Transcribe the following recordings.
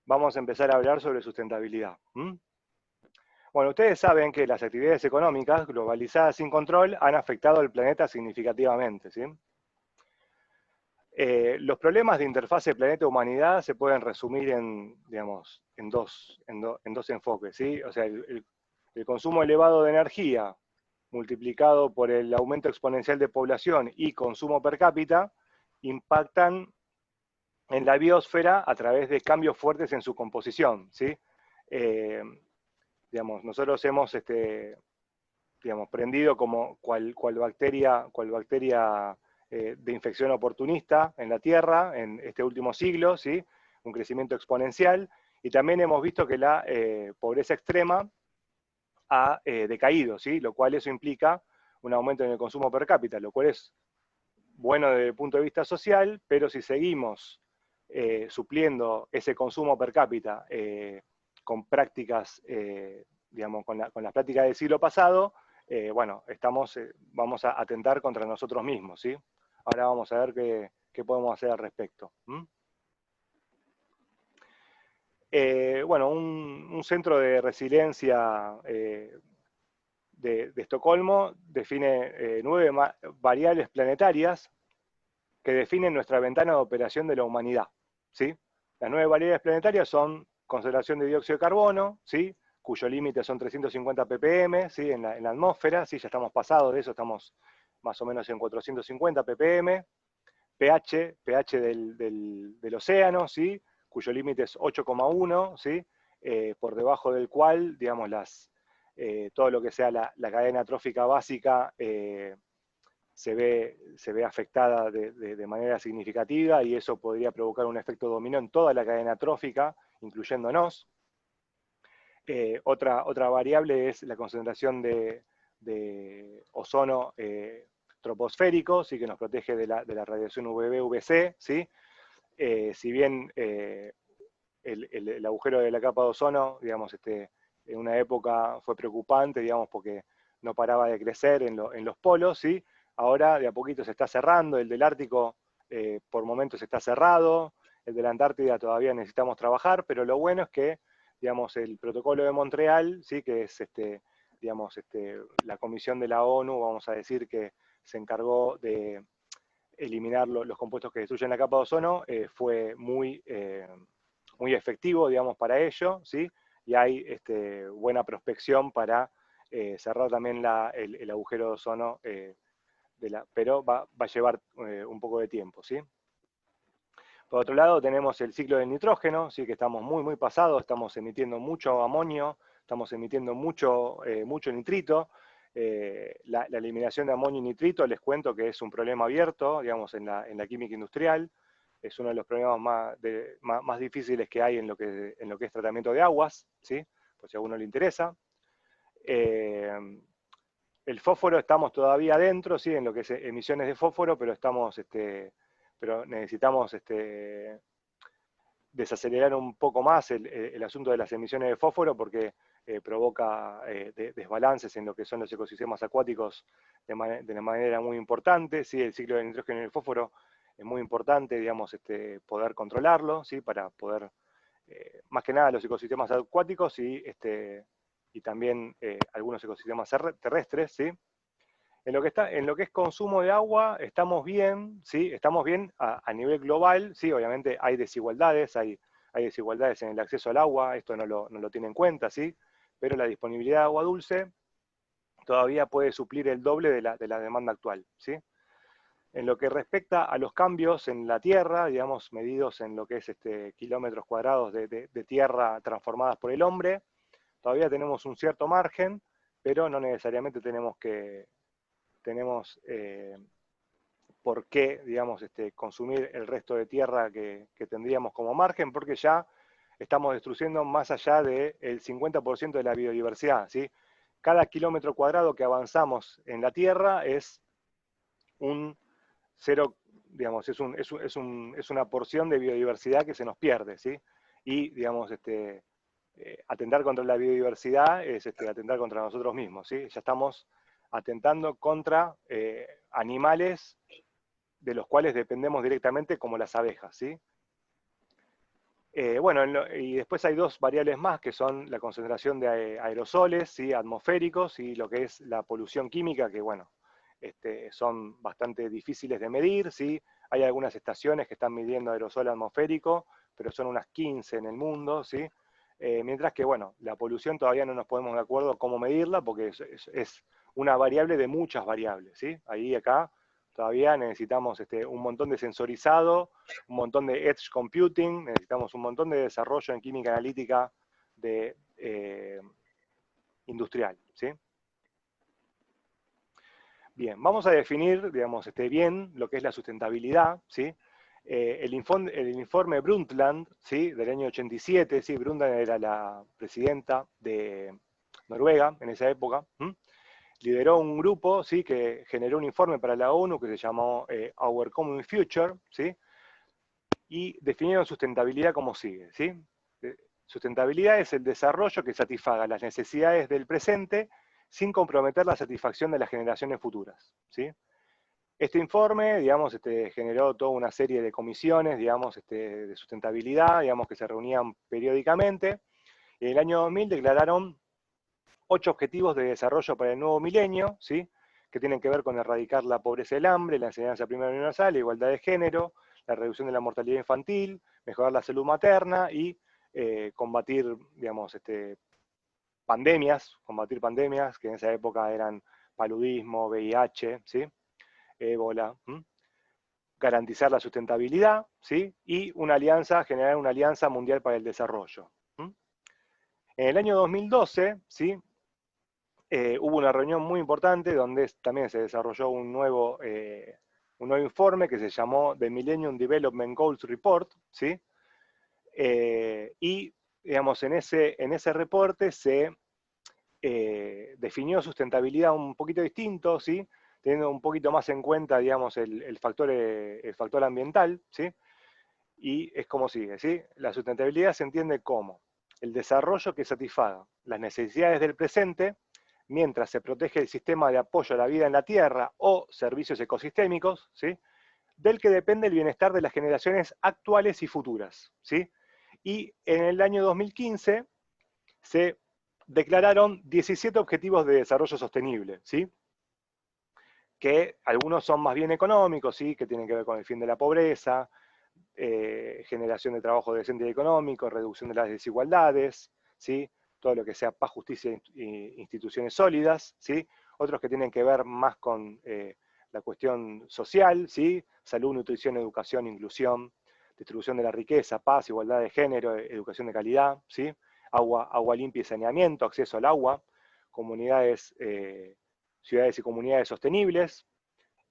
vamos a empezar a hablar sobre sustentabilidad. Bueno, ustedes saben que las actividades económicas globalizadas sin control han afectado al planeta significativamente, ¿sí? Los problemas de interfase planeta-humanidad se pueden resumir en, digamos, en dos enfoques, ¿sí? O sea, el consumo elevado de energía multiplicado por el aumento exponencial de población y consumo per cápita impactan en la biosfera a través de cambios fuertes en su composición, ¿sí? Digamos, nosotros hemos prendido como cual bacteria de infección oportunista en la Tierra en este último siglo, ¿sí? Un crecimiento exponencial, y también hemos visto que la pobreza extrema ha decaído, ¿sí? Lo cual eso implica un aumento en el consumo per cápita, lo cual es bueno desde el punto de vista social, pero si seguimos supliendo ese consumo per cápita con prácticas, digamos, con las prácticas del siglo pasado, bueno, vamos a atentar contra nosotros mismos, ¿sí? Ahora vamos a ver qué podemos hacer al respecto. Bueno, un centro de resiliencia de Estocolmo define 9 variables planetarias que definen nuestra ventana de operación de la humanidad, ¿sí? Las 9 variables planetarias son concentración de dióxido de carbono, ¿sí? Cuyo límite son 350 ppm, ¿sí? En la atmósfera, ¿sí? Ya estamos pasados de eso, estamos más o menos en 450 ppm, pH del océano, ¿sí? Cuyo límite es 8,1, ¿sí? Por debajo del cual, digamos, todo lo que sea la cadena trófica básica se ve afectada de manera significativa, y eso podría provocar un efecto dominó en toda la cadena trófica, incluyéndonos. Otra variable es la concentración de ozono troposférico, ¿sí? Que nos protege de la radiación UVB-UVC, ¿sí? Si bien el agujero de la capa de ozono, digamos, en una época fue preocupante, digamos, porque no paraba de crecer en los polos, ¿sí? Ahora de a poquito se está cerrando, el del Ártico por momentos está cerrado, el de la Antártida todavía necesitamos trabajar, pero lo bueno es que, digamos, el protocolo de Montreal, ¿sí? Que es digamos, la comisión de la ONU, vamos a decir, que se encargó de eliminar los compuestos que destruyen la capa de ozono, fue muy efectivo, digamos, para ello, ¿sí? Y hay buena prospección para cerrar también el agujero de ozono, pero va a llevar un poco de tiempo, ¿sí? Por otro lado, tenemos el ciclo del nitrógeno, ¿sí? Que estamos muy pasados, estamos emitiendo mucho amonio, estamos emitiendo mucho nitrito. La eliminación de amonio y nitrito, les cuento que es un problema abierto, digamos, en la química industrial. Es uno de los problemas más difíciles que hay en lo que es tratamiento de aguas, ¿sí? Por si a uno le interesa. El fósforo estamos todavía adentro, ¿sí? En lo que es emisiones de fósforo, pero pero necesitamos desacelerar un poco más el asunto de las emisiones de fósforo, porque provoca desbalances en lo que son los ecosistemas acuáticos de una manera muy importante, ¿sí? El ciclo del nitrógeno y el fósforo es muy importante, digamos, poder controlarlo, ¿sí? Para poder, más que nada los ecosistemas acuáticos y también algunos ecosistemas terrestres, ¿sí? En lo que es consumo de agua, estamos bien, ¿sí? Estamos bien a nivel global, ¿sí? Obviamente hay desigualdades, hay desigualdades en el acceso al agua, esto no lo tiene en cuenta, ¿sí? Pero la disponibilidad de agua dulce todavía puede suplir el doble de la demanda actual, ¿sí? En lo que respecta a los cambios en la tierra, digamos, medidos en lo que es kilómetros cuadrados de tierra transformadas por el hombre, todavía tenemos un cierto margen, pero no necesariamente tenemos por qué, digamos, consumir el resto de tierra que tendríamos como margen, porque ya estamos destruyendo más allá del 50% de la biodiversidad, ¿sí? Cada kilómetro cuadrado que avanzamos en la tierra es un cero, digamos, es una porción de biodiversidad que se nos pierde, ¿sí? Y, digamos, atentar contra la biodiversidad es atentar contra nosotros mismos, ¿sí? Ya estamos atentando contra animales de los cuales dependemos directamente, como las abejas, ¿sí? Bueno, y después hay dos variables más que son la concentración de aerosoles, ¿sí? Atmosféricos, y lo que es la polución química, que bueno, son bastante difíciles de medir, ¿sí? Hay algunas estaciones que están midiendo aerosol atmosférico, pero son unas 15 en el mundo, ¿sí? Mientras que, bueno, la polución todavía no nos ponemos de acuerdo cómo medirla, porque es una variable de muchas variables, ¿sí? Ahí acá todavía necesitamos un montón de sensorizado, un montón de edge computing, necesitamos un montón de desarrollo en química analítica industrial, ¿sí? Bien, vamos a definir, digamos, bien lo que es la sustentabilidad, ¿sí? El informe Brundtland, ¿sí? Del año 87, ¿sí? Brundtland era la presidenta de Noruega en esa época, ¿m? Lideró un grupo, ¿sí? Que generó un informe para la ONU que se llamó Our Common Future, ¿sí? Y definieron sustentabilidad como sigue, ¿sí? Sustentabilidad es el desarrollo que satisfaga las necesidades del presente sin comprometer la satisfacción de las generaciones futuras, ¿sí? Este informe, digamos, generó toda una serie de comisiones, digamos, de sustentabilidad, digamos, que se reunían periódicamente, y en el año 2000 declararon 8 objetivos de desarrollo para el nuevo milenio, ¿sí? Que tienen que ver con erradicar la pobreza y el hambre, la enseñanza primaria universal, la igualdad de género, la reducción de la mortalidad infantil, mejorar la salud materna y combatir, digamos, combatir pandemias, que en esa época eran paludismo, VIH, ¿sí? Ébola, garantizar la sustentabilidad, ¿sí? Y generar una alianza mundial para el desarrollo. En el año 2012, ¿sí? Hubo una reunión muy importante donde también se desarrolló un nuevo informe que se llamó The Millennium Development Goals Report, ¿sí? Y, digamos, en ese reporte se definió sustentabilidad un poquito distinto, ¿sí? Teniendo un poquito más en cuenta, digamos, el factor ambiental, ¿sí? Y es como sigue, ¿sí? La sustentabilidad se entiende como el desarrollo que satisfaga las necesidades del presente, mientras se protege el sistema de apoyo a la vida en la Tierra o servicios ecosistémicos, ¿sí? Del que depende el bienestar de las generaciones actuales y futuras, ¿sí? Y en el año 2015 se declararon 17 objetivos de desarrollo sostenible, ¿sí? Que algunos son más bien económicos, ¿sí? Que tienen que ver con el fin de la pobreza, generación de trabajo decente y económico, reducción de las desigualdades, ¿sí? Todo lo que sea paz, justicia e instituciones sólidas, ¿sí? Otros que tienen que ver más con la cuestión social, ¿sí? Salud, nutrición, educación, inclusión, distribución de la riqueza, paz, igualdad de género, educación de calidad, ¿sí? Agua limpia y saneamiento, acceso al agua, comunidades, ciudades y comunidades sostenibles,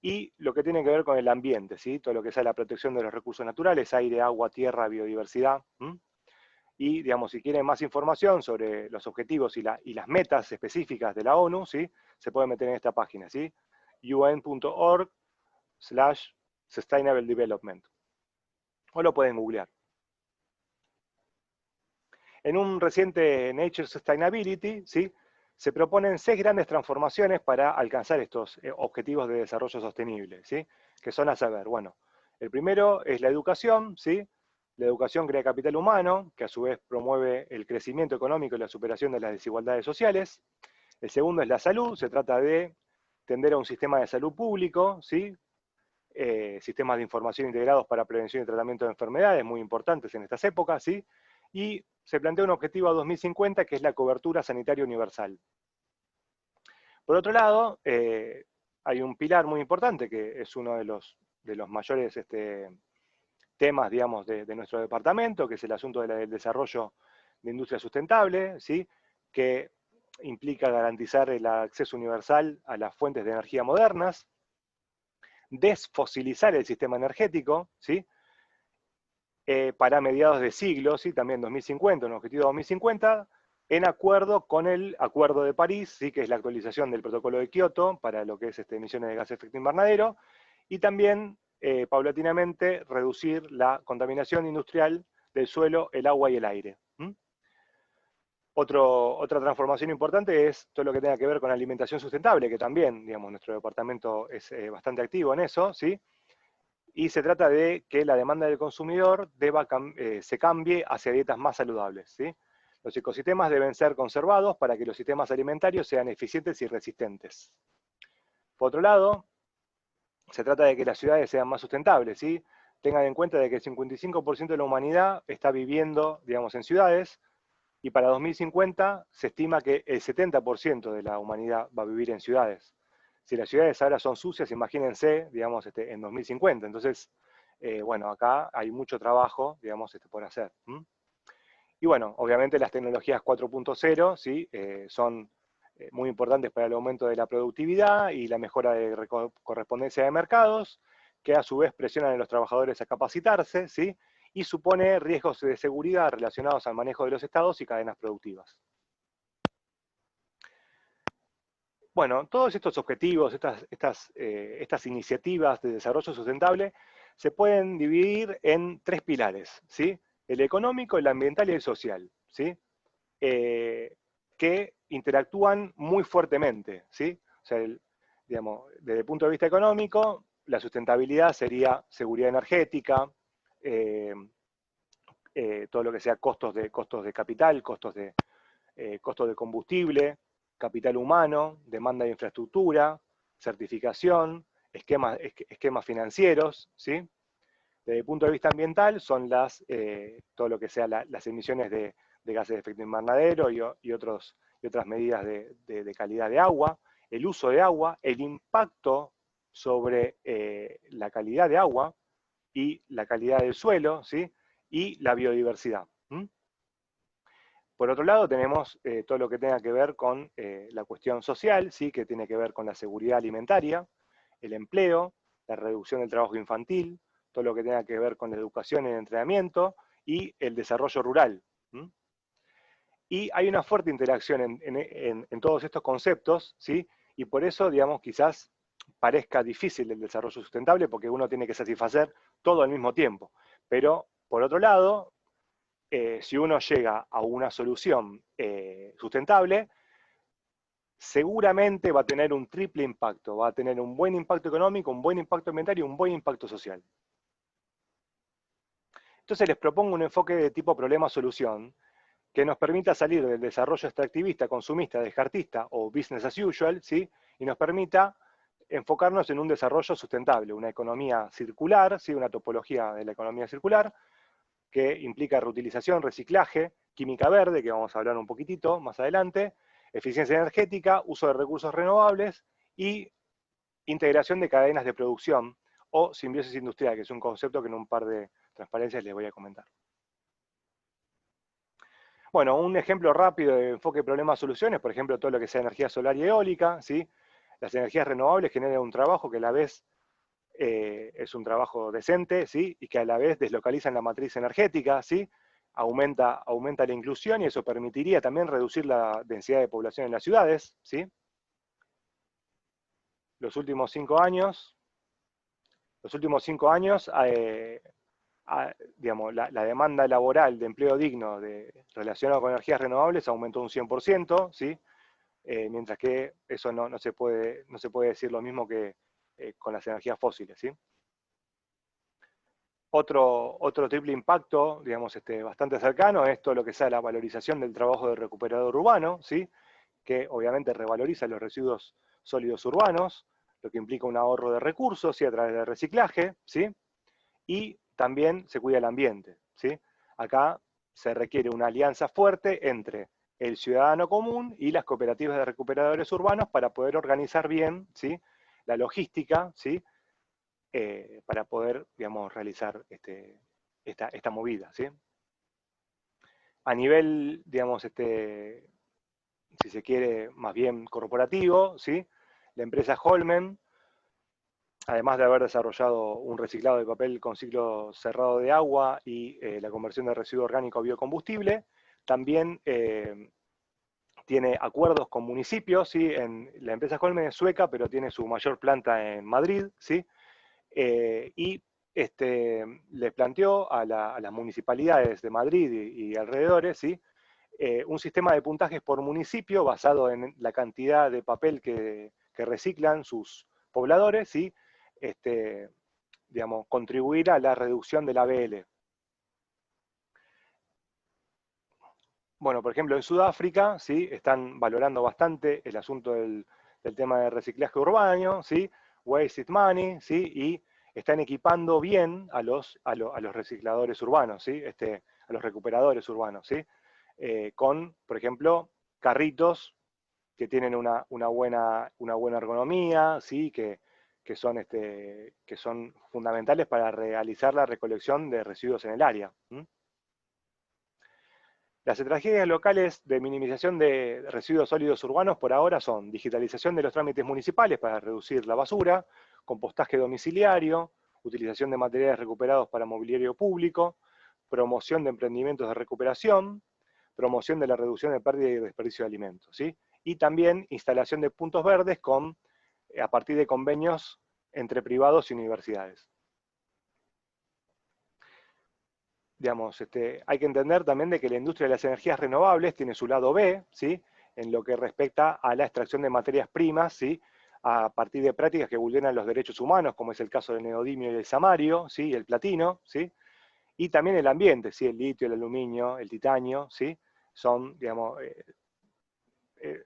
y lo que tiene que ver con el ambiente, ¿sí? Todo lo que sea la protección de los recursos naturales, aire, agua, tierra, biodiversidad. Y, digamos, si quieren más información sobre los objetivos y las metas específicas de la ONU, ¿sí? Se pueden meter en esta página, ¿sí? un.org/Sustainable Development. O lo pueden googlear. En un reciente Nature Sustainability, ¿sí? Se proponen 6 grandes transformaciones para alcanzar estos objetivos de desarrollo sostenible, ¿sí? Que son a saber, bueno, el primero es la educación, ¿sí? La educación crea capital humano, que a su vez promueve el crecimiento económico y la superación de las desigualdades sociales. El segundo es la salud, se trata de tender a un sistema de salud público, ¿sí? Sistemas de información integrados para prevención y tratamiento de enfermedades, muy importantes en estas épocas, ¿sí? Y se plantea un objetivo a 2050 que es la cobertura sanitaria universal. Por otro lado, hay un pilar muy importante que es uno de los mayores temas, digamos, de nuestro departamento, que es el asunto del desarrollo de industria sustentable, ¿sí? Que implica garantizar el acceso universal a las fuentes de energía modernas, desfosilizar el sistema energético, ¿sí? Para mediados de siglo, ¿sí? También 2050, un objetivo de 2050, en acuerdo con el Acuerdo de París, ¿sí? Que es la actualización del protocolo de Kioto para lo que es emisiones de gases de efecto invernadero, y también, paulatinamente, reducir la contaminación industrial del suelo, el agua y el aire. Otra transformación importante es todo lo que tenga que ver con alimentación sustentable, que también, digamos, nuestro departamento es bastante activo en eso, ¿sí? y se trata de que la demanda del consumidor se cambie hacia dietas más saludables, ¿sí? Los ecosistemas deben ser conservados para que los sistemas alimentarios sean eficientes y resistentes. Por otro lado, se trata de que las ciudades sean más sustentables, ¿sí? Tengan en cuenta de que el 55% de la humanidad está viviendo, digamos, en ciudades, y para 2050 se estima que el 70% de la humanidad va a vivir en ciudades. Si las ciudades ahora son sucias, imagínense, digamos, en 2050. Entonces, bueno, acá hay mucho trabajo, digamos, por hacer. Y bueno, obviamente las tecnologías 4.0, ¿sí? Son muy importantes para el aumento de la productividad y la mejora de correspondencia de mercados, que a su vez presionan a los trabajadores a capacitarse, ¿sí? Y supone riesgos de seguridad relacionados al manejo de los estados y cadenas productivas. Bueno, todos estos objetivos, estas iniciativas de desarrollo sustentable, se pueden dividir en 3 pilares, ¿sí? El económico, el ambiental y el social, ¿sí? Que interactúan muy fuertemente, ¿sí? O sea, digamos, desde el punto de vista económico, la sustentabilidad sería seguridad energética, todo lo que sea costos de capital, costos de combustible, capital humano, demanda de infraestructura, certificación, esquemas financieros, ¿sí? Desde el punto de vista ambiental son todo lo que sea las emisiones de gases de efecto invernadero y otras medidas de calidad de agua, el uso de agua, el impacto sobre la calidad de agua y la calidad del suelo, ¿sí? Y la biodiversidad. Por otro lado, tenemos todo lo que tenga que ver con la cuestión social, ¿sí? Que tiene que ver con la seguridad alimentaria, el empleo, la reducción del trabajo infantil, todo lo que tenga que ver con la educación y el entrenamiento, y el desarrollo rural. Y hay una fuerte interacción en todos estos conceptos, ¿sí? Y por eso, digamos, quizás parezca difícil el desarrollo sustentable, porque uno tiene que satisfacer todo al mismo tiempo. Pero, por otro lado, si uno llega a una solución sustentable, seguramente va a tener un triple impacto. Va a tener un buen impacto económico, un buen impacto ambiental y un buen impacto social. Entonces les propongo un enfoque de tipo problema-solución que nos permita salir del desarrollo extractivista, consumista, descartista o business as usual, ¿sí? Y nos permita enfocarnos en un desarrollo sustentable, una economía circular, ¿sí? Una topología de la economía circular, que implica reutilización, reciclaje, química verde, que vamos a hablar un poquitito más adelante, eficiencia energética, uso de recursos renovables y integración de cadenas de producción o simbiosis industrial, que es un concepto que en un par de transparencias les voy a comentar. Bueno, un ejemplo rápido de enfoque problema-soluciones, por ejemplo, todo lo que sea energía solar y eólica, ¿sí? Las energías renovables generan un trabajo que a la vez es un trabajo decente, ¿sí? Y que a la vez deslocalizan la matriz energética, ¿sí? Aumenta la inclusión y eso permitiría también reducir la densidad de población en las ciudades, ¿sí? Los últimos 5 años, digamos, la demanda laboral de empleo digno relacionado con energías renovables aumentó un 100%, ¿sí? Mientras que eso no se puede decir lo mismo que con las energías fósiles, ¿sí? Otro triple impacto, digamos, bastante cercano, es todo lo que sea la valorización del trabajo de recuperador urbano, ¿sí? Que obviamente revaloriza los residuos sólidos urbanos, lo que implica un ahorro de recursos, ¿sí? A través del reciclaje, ¿sí? Y también se cuida el ambiente, ¿sí? Acá se requiere una alianza fuerte entre el ciudadano común y las cooperativas de recuperadores urbanos para poder organizar bien, ¿sí? La logística, ¿sí? Para poder, digamos, realizar esta movida, ¿sí? A nivel, digamos, si se quiere, más bien corporativo, ¿sí? La empresa Holmen, además de haber desarrollado un reciclado de papel con ciclo cerrado de agua y la conversión de residuo orgánico a biocombustible, también tiene acuerdos con municipios, ¿sí? La empresa Holmen es sueca, pero tiene su mayor planta en Madrid, ¿sí? Y les planteó a las municipalidades de Madrid y alrededores, ¿sí? Un sistema de puntajes por municipio basado en la cantidad de papel que reciclan sus pobladores, ¿sí? digamos, contribuir a la reducción del ABL. Bueno, por ejemplo, en Sudáfrica, ¿sí? Están valorando bastante el asunto del tema de reciclaje urbano, ¿sí? Waste it money, ¿sí? Y están equipando bien a los recicladores urbanos, ¿sí? A los recuperadores urbanos, ¿sí? Con, por ejemplo, carritos que tienen una buena ergonomía, ¿sí? Que son fundamentales para realizar la recolección de residuos en el área. Las estrategias locales de minimización de residuos sólidos urbanos por ahora son digitalización de los trámites municipales para reducir la basura, compostaje domiciliario, utilización de materiales recuperados para mobiliario público, promoción de emprendimientos de recuperación, promoción de la reducción de pérdida y desperdicio de alimentos, ¿sí? Y también instalación de puntos verdes a partir de convenios entre privados y universidades. Digamos, hay que entender también de que la industria de las energías renovables tiene su lado B, ¿sí? En lo que respecta a la extracción de materias primas, ¿sí? A partir de prácticas que vulneran los derechos humanos, como es el caso del neodimio y el samario, ¿sí? El platino, ¿sí? Y también el ambiente, ¿sí? El litio, el aluminio, el titanio, ¿sí? Son, digamos, eh,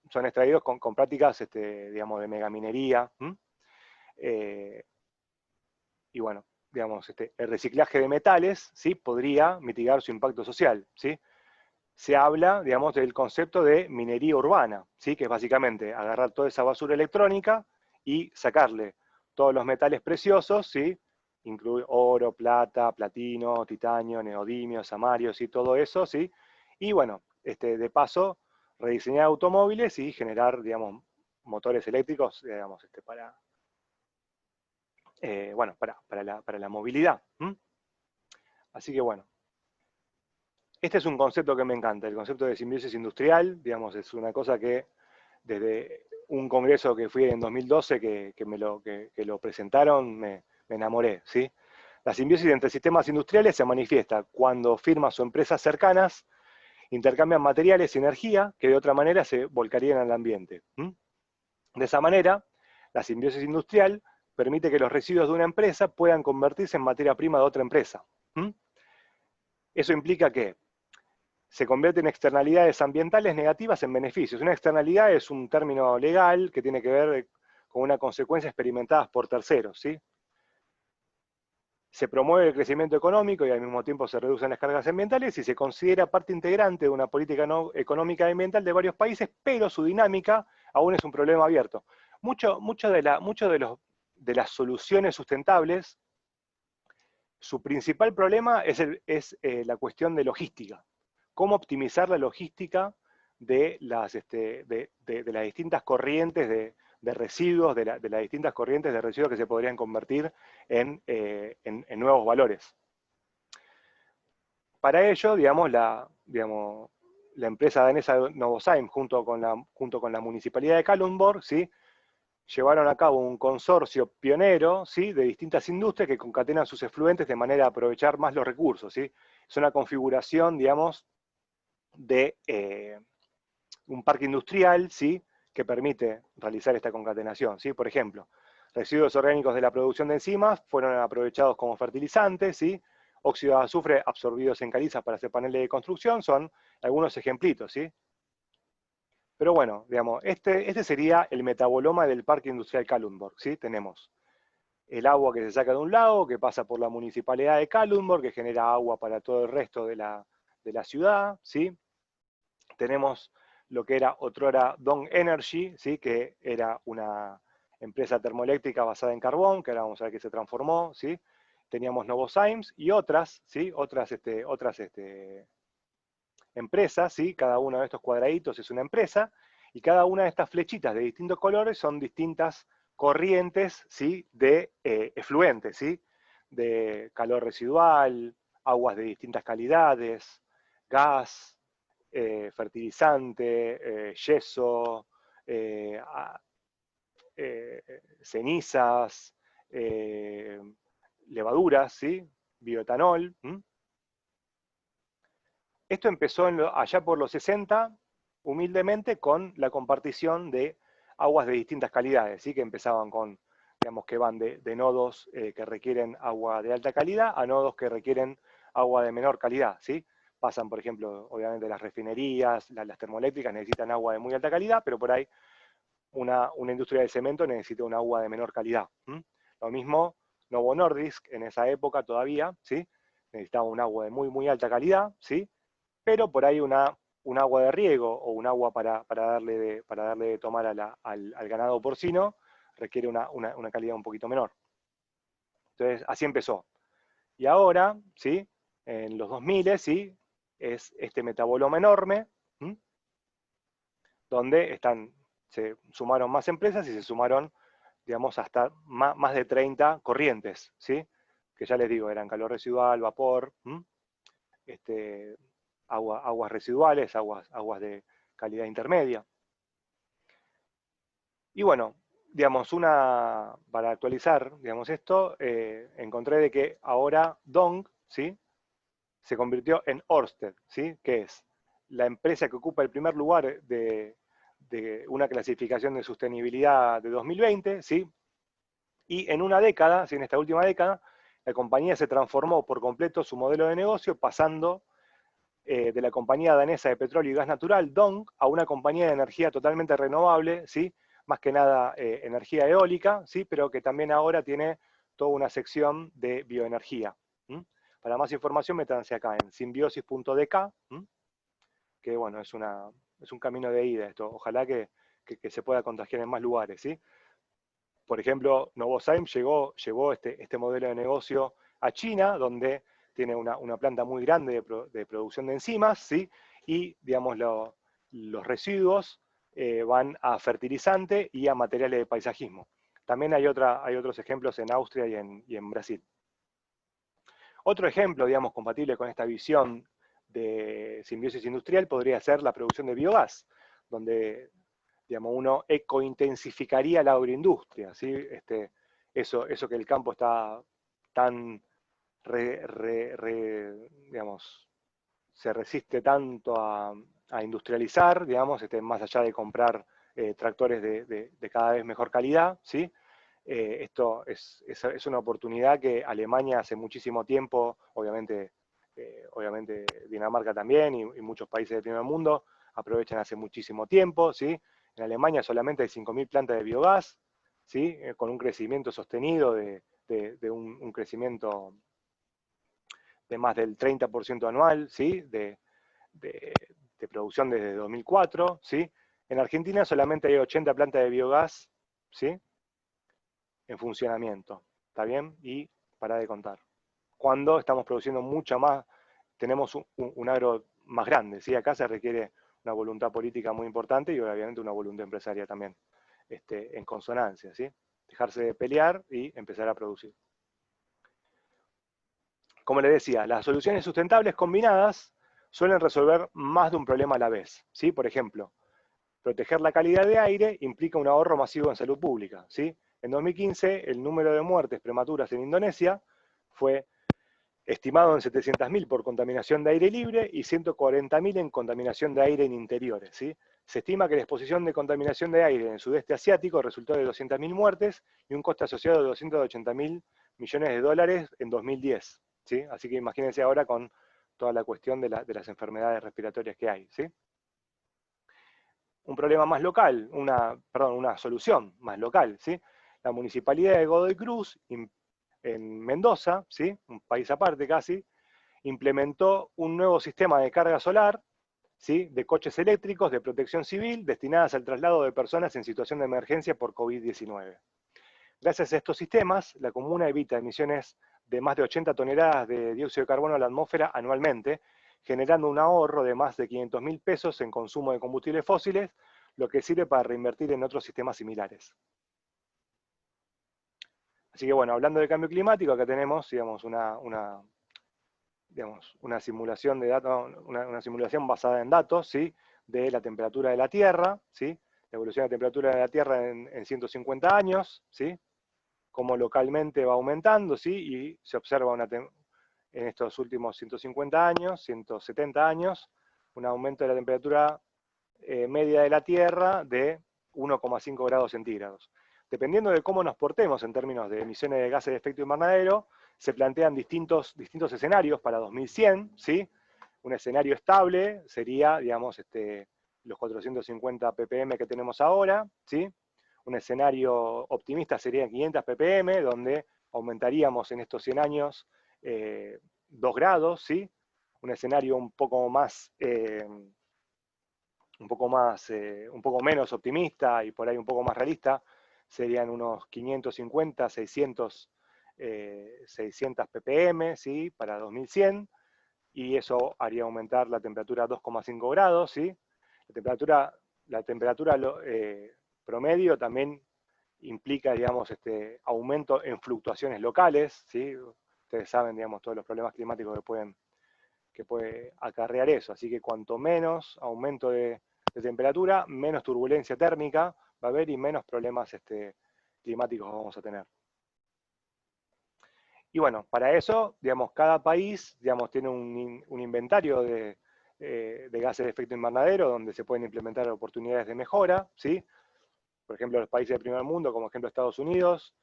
son extraídos con prácticas, digamos, de megaminería. Y bueno, digamos, el reciclaje de metales, ¿sí? Podría mitigar su impacto social, ¿sí? Se habla, digamos, del concepto de minería urbana, ¿sí? Que es básicamente agarrar toda esa basura electrónica y sacarle todos los metales preciosos, ¿sí? Incluye oro, plata, platino, titanio, neodimio, samario, ¿sí? Todo eso, ¿sí? Y bueno, de paso, rediseñar automóviles y generar, digamos, motores eléctricos, digamos, bueno, para la movilidad. Así que bueno, este es un concepto que me encanta, el concepto de simbiosis industrial, digamos, es una cosa que desde un congreso que fui en 2012 que lo presentaron, me enamoré, ¿sí? La simbiosis entre sistemas industriales se manifiesta cuando firmas o empresas cercanas intercambian materiales y energía que de otra manera se volcarían al ambiente. De esa manera, la simbiosis industrial permite que los residuos de una empresa puedan convertirse en materia prima de otra empresa. Eso implica que se convierten externalidades ambientales negativas en beneficios. Una externalidad es un término legal que tiene que ver con una consecuencia experimentadas por terceros, ¿sí? Se promueve el crecimiento económico y al mismo tiempo se reducen las cargas ambientales y se considera parte integrante de una política económica y ambiental de varios países, pero su dinámica aún es un problema abierto. Mucho de las soluciones sustentables, su principal problema es la cuestión de logística. Cómo optimizar la logística de las distintas corrientes de residuos, de las distintas corrientes de residuos que se podrían convertir en nuevos valores. Para ello, digamos, la empresa danesa Novozymes, junto con la municipalidad de Kalundborg, ¿sí? Llevaron a cabo un consorcio pionero, ¿sí? De distintas industrias que concatenan sus efluentes de manera a aprovechar más los recursos, ¿sí? Es una configuración, digamos, de un parque industrial, ¿sí? Que permite realizar esta concatenación, ¿sí? Por ejemplo, residuos orgánicos de la producción de enzimas fueron aprovechados como fertilizantes, ¿sí? Óxido de azufre absorbidos en calizas para hacer paneles de construcción, son algunos ejemplitos, ¿sí? Pero bueno, digamos, este sería el metaboloma del Parque Industrial Kalundborg, ¿sí? Tenemos el agua que se saca de un lago, que pasa por la municipalidad de Kalundborg, que genera agua para todo el resto de la ciudad, ¿sí? Tenemos lo que era otrora Dong Energy, ¿sí? Que era una empresa termoeléctrica basada en carbón, que ahora vamos a ver que se transformó, ¿sí? Teníamos Novozymes y otras, ¿sí? Otras empresas, ¿sí? Cada uno de estos cuadraditos es una empresa, y cada una de estas flechitas de distintos colores son distintas corrientes, ¿sí? De efluentes, ¿sí? De calor residual, aguas de distintas calidades, gas, fertilizante, yeso, cenizas, levaduras, ¿sí? Bioetanol. Esto empezó allá por los 60, humildemente, con la compartición de aguas de distintas calidades, ¿sí? Que empezaban con digamos que van de nodos que requieren agua de alta calidad a nodos que requieren agua de menor calidad, ¿sí? Pasan, por ejemplo, obviamente las refinerías, las termoeléctricas necesitan agua de muy alta calidad, pero por ahí una industria de cemento necesita un agua de menor calidad. Lo mismo Novo Nordisk en esa época todavía, ¿sí? Necesitaba un agua de muy alta calidad, ¿sí? Pero por ahí un agua de riego o un agua para darle de tomar al ganado porcino requiere una calidad un poquito menor. Entonces, así empezó. Y ahora, ¿sí? En los 2000, ¿sí? Es este metaboloma enorme, donde se sumaron más empresas y se sumaron, digamos, hasta más de 30 corrientes, ¿sí? Que ya les digo, eran calor residual, vapor, aguas residuales, aguas de calidad intermedia. Y bueno, digamos, para actualizar, digamos, esto, encontré de que ahora Dong, ¿sí? Se convirtió en Ørsted, ¿sí? Que es la empresa que ocupa el primer lugar de una clasificación de sostenibilidad de 2020, ¿sí? Y en una década, ¿sí? En esta última década, la compañía se transformó por completo su modelo de negocio, pasando de la compañía danesa de petróleo y gas natural, Dong, a una compañía de energía totalmente renovable, ¿sí? Más que nada energía eólica, ¿sí? Pero que también ahora tiene toda una sección de bioenergía. Para más información, métanse acá en simbiosis.dk, que bueno, es un camino de ida esto. Ojalá que se pueda contagiar en más lugares, ¿sí? Por ejemplo, Novozymes llevó este modelo de negocio a China, donde tiene una planta muy grande de producción de enzimas, ¿sí? Y, digamos, los residuos van a fertilizante y a materiales de paisajismo. También hay otros ejemplos en Austria y en Brasil. Otro ejemplo, digamos, compatible con esta visión de simbiosis industrial podría ser la producción de biogás, donde, digamos, uno ecointensificaría la agroindustria, ¿sí? Eso que el campo está tan, digamos, se resiste tanto a industrializar, digamos, más allá de comprar tractores de cada vez mejor calidad, ¿sí? Esto es una oportunidad que Alemania hace muchísimo tiempo, obviamente Dinamarca también y muchos países del primer mundo aprovechan hace muchísimo tiempo, ¿sí? En Alemania solamente hay 5.000 plantas de biogás, ¿sí? Con un crecimiento sostenido de un crecimiento de más del 30% anual, ¿sí? De producción desde 2004, ¿sí? En Argentina solamente hay 80 plantas de biogás, ¿sí? En funcionamiento, ¿está bien? Y para de contar. Cuando estamos produciendo mucha más, tenemos un agro más grande, ¿sí? Acá se requiere una voluntad política muy importante y obviamente una voluntad empresaria también, en consonancia, ¿sí? Dejarse de pelear y empezar a producir. Como les decía, las soluciones sustentables combinadas suelen resolver más de un problema a la vez, ¿sí? Por ejemplo, proteger la calidad de aire implica un ahorro masivo en salud pública, ¿sí? En 2015, el número de muertes prematuras en Indonesia fue estimado en 700.000 por contaminación de aire libre y 140.000 en contaminación de aire en interiores, ¿sí? Se estima que la exposición de contaminación de aire en el sudeste asiático resultó de 200.000 muertes y un coste asociado de 280.000 millones de dólares en 2010, ¿sí? Así que imagínense ahora con toda la cuestión de las enfermedades respiratorias que hay, ¿sí? Un problema más local, una solución más local, ¿sí? La municipalidad de Godoy Cruz, en Mendoza, ¿sí? Un país aparte casi, implementó un nuevo sistema de carga solar, ¿sí? De coches eléctricos de protección civil destinadas al traslado de personas en situación de emergencia por COVID-19. Gracias a estos sistemas, la comuna evita emisiones de más de 80 toneladas de dióxido de carbono a la atmósfera anualmente, generando un ahorro de más de 500.000 pesos en consumo de combustibles fósiles, lo que sirve para reinvertir en otros sistemas similares. Así que bueno, hablando de cambio climático, acá tenemos, digamos, una simulación de datos, una simulación basada en datos, ¿sí? De la temperatura de la Tierra, ¿sí? La evolución de la temperatura de la Tierra en 150 años, ¿sí? Cómo localmente va aumentando, ¿sí? Y se observa en estos últimos 150 años, 170 años, un aumento de la temperatura media de la Tierra de 1,5 grados centígrados. dependiendo de cómo nos portemos en términos de emisiones de gases de efecto invernadero, se plantean distintos escenarios para 2100, ¿sí? Un escenario estable sería, digamos, los 450 ppm que tenemos ahora, ¿sí? Un escenario optimista sería 500 ppm, donde aumentaríamos en estos 100 años 2 grados, ¿sí? Un escenario un poco menos optimista y por ahí un poco más realista, serían unos 550, 600 ppm, ¿sí? Para 2100, y eso haría aumentar la temperatura a 2,5 grados, ¿sí? La temperatura promedio también implica, digamos, aumento en fluctuaciones locales, ¿sí? Ustedes saben, digamos, todos los problemas climáticos que puede acarrear eso, así que cuanto menos aumento de temperatura, menos turbulencia térmica va a haber y menos problemas climáticos vamos a tener. Y bueno, para eso, digamos, cada país, digamos, tiene un inventario de gases de efecto invernadero donde se pueden implementar oportunidades de mejora, ¿sí? Por ejemplo, los países del primer mundo, como ejemplo Estados Unidos,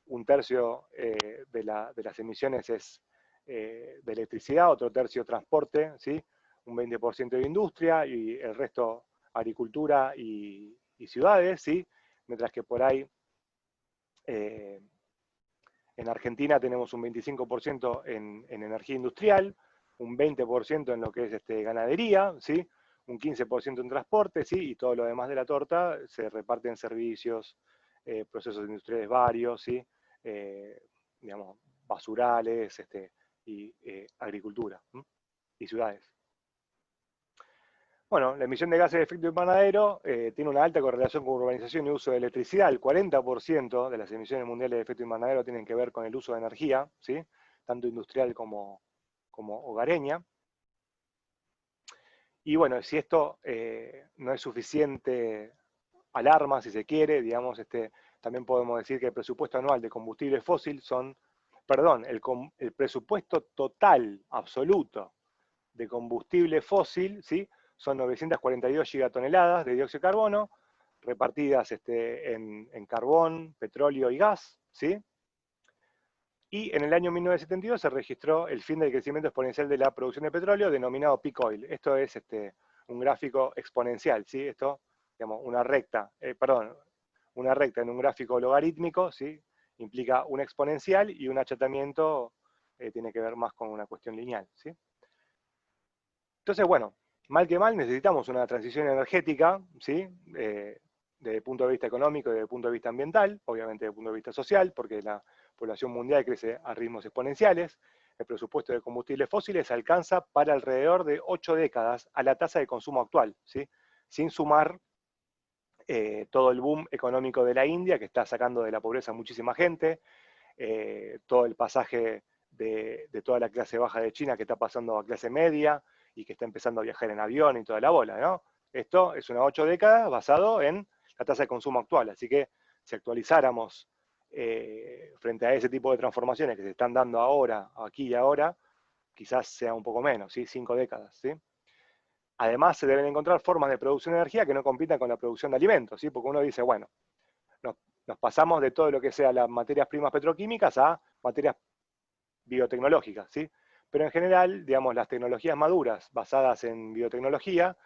1/3 de las emisiones es de electricidad, otro tercio transporte, ¿sí? Un 20% de industria y el resto agricultura y ciudades, ¿sí? Mientras que por ahí en Argentina tenemos un 25% en energía industrial, un 20% en lo que es ganadería, ¿sí? Un 15% en transporte, ¿sí? Y todo lo demás de la torta se reparte en servicios, procesos industriales varios, ¿sí? Digamos, basurales y agricultura, ¿sí? Y ciudades. Bueno, la emisión de gases de efecto invernadero tiene una alta correlación con urbanización y uso de electricidad. El 40% de las emisiones mundiales de efecto invernadero tienen que ver con el uso de energía, ¿sí? Tanto industrial como hogareña. Y bueno, si esto no es suficiente alarma, si se quiere, digamos, también podemos decir que el presupuesto anual de combustible fósil el presupuesto total, absoluto, de combustible fósil, ¿sí? Son 942 gigatoneladas de dióxido de carbono, repartidas en carbón, petróleo y gas, ¿sí? Y en el año 1972 se registró el fin del crecimiento exponencial de la producción de petróleo, denominado peak oil. Esto es un gráfico exponencial, ¿sí? Esto, digamos, una recta en un gráfico logarítmico, ¿sí? Implica un exponencial, y un achatamiento tiene que ver más con una cuestión lineal, ¿sí? Entonces, bueno, mal que mal necesitamos una transición energética, ¿sí? Desde el punto de vista económico y desde el punto de vista ambiental, obviamente desde el punto de vista social, porque la población mundial crece a ritmos exponenciales. El presupuesto de combustibles fósiles alcanza para alrededor de 8 décadas a la tasa de consumo actual, ¿sí? Sin sumar todo el boom económico de la India, que está sacando de la pobreza a muchísima gente, todo el pasaje de toda la clase baja de China que está pasando a clase media y que está empezando a viajar en avión y toda la bola, ¿no? Esto es unas 8 décadas basado en la tasa de consumo actual, así que si actualizáramos frente a ese tipo de transformaciones que se están dando ahora, aquí y ahora, quizás sea un poco menos, ¿sí? 5 décadas, ¿sí? Además, se deben encontrar formas de producción de energía que no compitan con la producción de alimentos, ¿sí? Porque uno dice, bueno, nos pasamos de todo lo que sea las materias primas petroquímicas a materias biotecnológicas, ¿sí? Pero en general, digamos, las tecnologías maduras basadas en biotecnología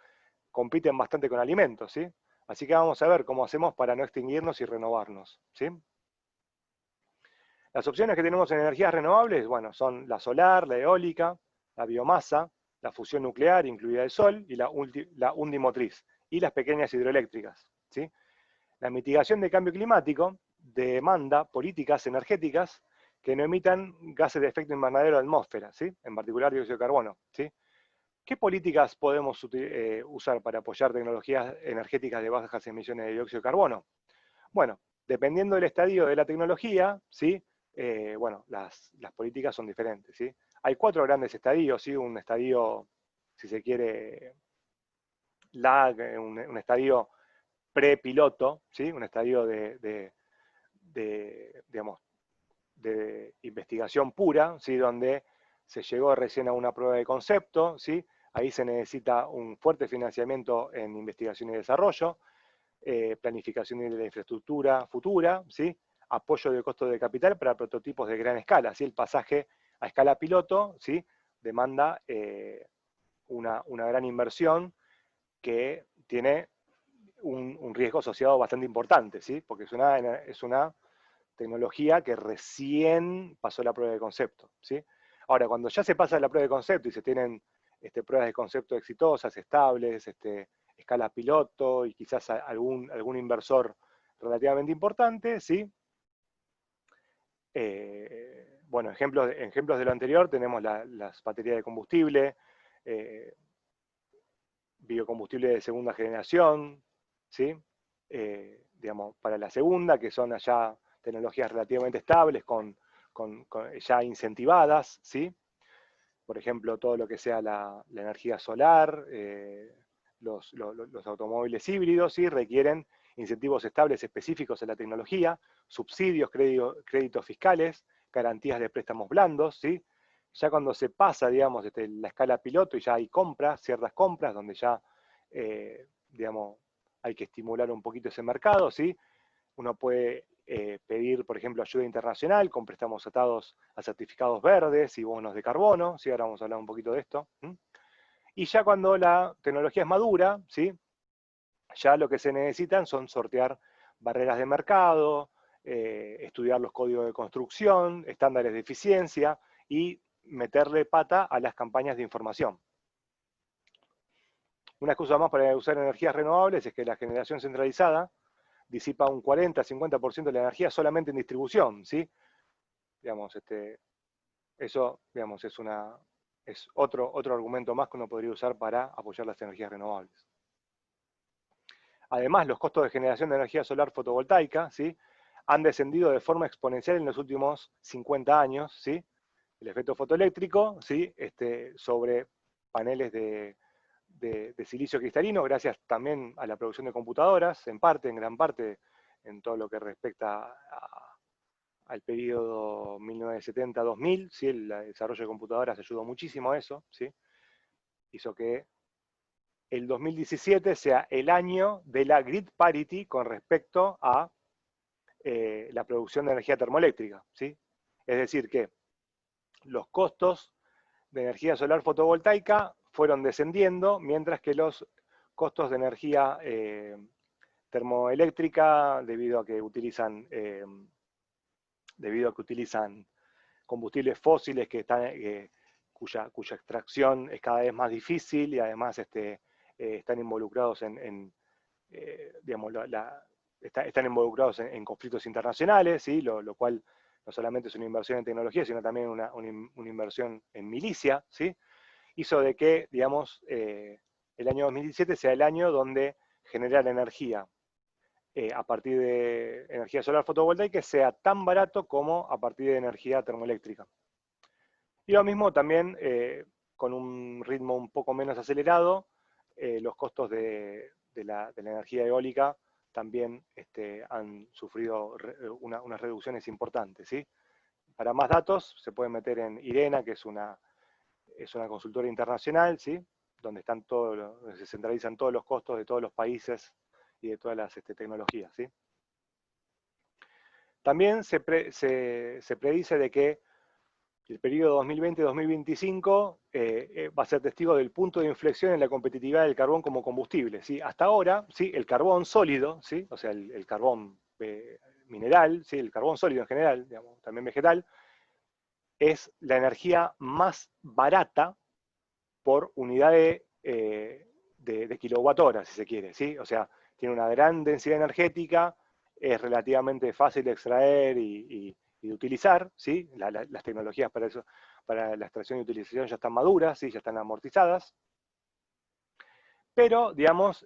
compiten bastante con alimentos, ¿sí? Así que vamos a ver cómo hacemos para no extinguirnos y renovarnos, ¿sí? Las opciones que tenemos en energías renovables, bueno, son la solar, la eólica, la biomasa, la fusión nuclear, incluida el sol, y la undimotriz, y las pequeñas hidroeléctricas, ¿sí? La mitigación del cambio climático demanda políticas energéticas que no emitan gases de efecto invernadero a la atmósfera, ¿sí? En particular dióxido de carbono, ¿sí? ¿Qué políticas podemos usar para apoyar tecnologías energéticas de bajas emisiones de dióxido de carbono? Bueno, dependiendo del estadio de la tecnología, ¿sí? Bueno, las políticas son diferentes, ¿sí? Hay 4 grandes estadios, ¿sí? Un estadio, si se quiere, un estadio prepiloto, ¿sí? Un estadio digamos, de investigación pura, ¿sí? Donde se llegó recién a una prueba de concepto, ¿sí? Ahí se necesita un fuerte financiamiento en investigación y desarrollo. planificación de la infraestructura futura, ¿sí? Apoyo de costo de capital para prototipos de gran escala, ¿sí? El pasaje a escala piloto, ¿sí? Demanda una gran inversión que tiene un riesgo asociado bastante importante, ¿sí? Porque es una tecnología que recién pasó la prueba de concepto, ¿sí? Ahora, cuando ya se pasa la prueba de concepto y se tienen pruebas de concepto exitosas, estables, escala piloto y quizás algún inversor relativamente importante, ¿sí? Bueno, ejemplos de lo anterior tenemos las baterías de combustible, biocombustible de segunda generación, ¿sí? Digamos, para la segunda, que son allá tecnologías relativamente estables, ya incentivadas, ¿sí? Por ejemplo, todo lo que sea la energía solar, los automóviles híbridos, ¿sí? Requieren incentivos estables específicos en la tecnología, subsidios, créditos fiscales, garantías de préstamos blandos, ¿sí? Ya cuando se pasa, digamos, la escala piloto y ya hay compras, ciertas compras, donde ya, digamos, hay que estimular un poquito ese mercado, ¿sí? Uno puede pedir, por ejemplo, ayuda internacional con préstamos atados a certificados verdes y bonos de carbono, ¿sí? Ahora vamos a hablar un poquito de esto. Y ya cuando la tecnología es madura, ¿sí? Ya lo que se necesitan son sortear barreras de mercado, estudiar los códigos de construcción, estándares de eficiencia y meterle pata a las campañas de información. Una excusa más para usar energías renovables es que la generación centralizada disipa un 40-50% de la energía solamente en distribución, ¿sí? Digamos, eso, digamos, es otro argumento más que uno podría usar para apoyar las energías renovables. Además, los costos de generación de energía solar fotovoltaica, ¿sí? Han descendido de forma exponencial en los últimos 50 años, ¿sí? El efecto fotoeléctrico, ¿sí? Sobre paneles de silicio cristalino, gracias también a la producción de computadoras, en gran parte, en todo lo que respecta al periodo 1970-2000, ¿sí? El desarrollo de computadoras ayudó muchísimo a eso, ¿sí? Hizo que el 2017 sea el año de la grid parity con respecto a la producción de energía termoeléctrica, ¿sí? Es decir, que los costos de energía solar fotovoltaica fueron descendiendo, mientras que los costos de energía termoeléctrica, debido a que utilizan combustibles fósiles cuya extracción es cada vez más difícil y además están involucrados digamos, están involucrados en conflictos internacionales, ¿sí? Lo cual no solamente es una inversión en tecnología, sino también una inversión en milicia, ¿sí? Hizo de que, digamos, el año 2017 sea el año donde generar energía a partir de energía solar fotovoltaica sea tan barato como a partir de energía termoeléctrica. Y lo mismo también, con un ritmo un poco menos acelerado, los costos de la energía eólica también han sufrido unas reducciones importantes, ¿sí? Para más datos se pueden meter en IRENA, que es una consultora internacional, ¿sí? Donde se centralizan todos los costos de todos los países y de todas las tecnologías, ¿sí? También se predice de que el periodo 2020-2025 va a ser testigo del punto de inflexión en la competitividad del carbón como combustible, ¿sí? Hasta ahora, ¿sí? El carbón sólido, ¿sí? O sea, el carbón mineral, ¿sí? El carbón sólido en general, digamos, también vegetal, es la energía más barata por unidad de kilowatt hora, si se quiere, ¿sí? O sea, tiene una gran densidad energética, es relativamente fácil de extraer y de utilizar, ¿sí? Las tecnologías para eso, para la extracción y utilización ya están maduras, ¿sí? Ya están amortizadas. Pero, digamos,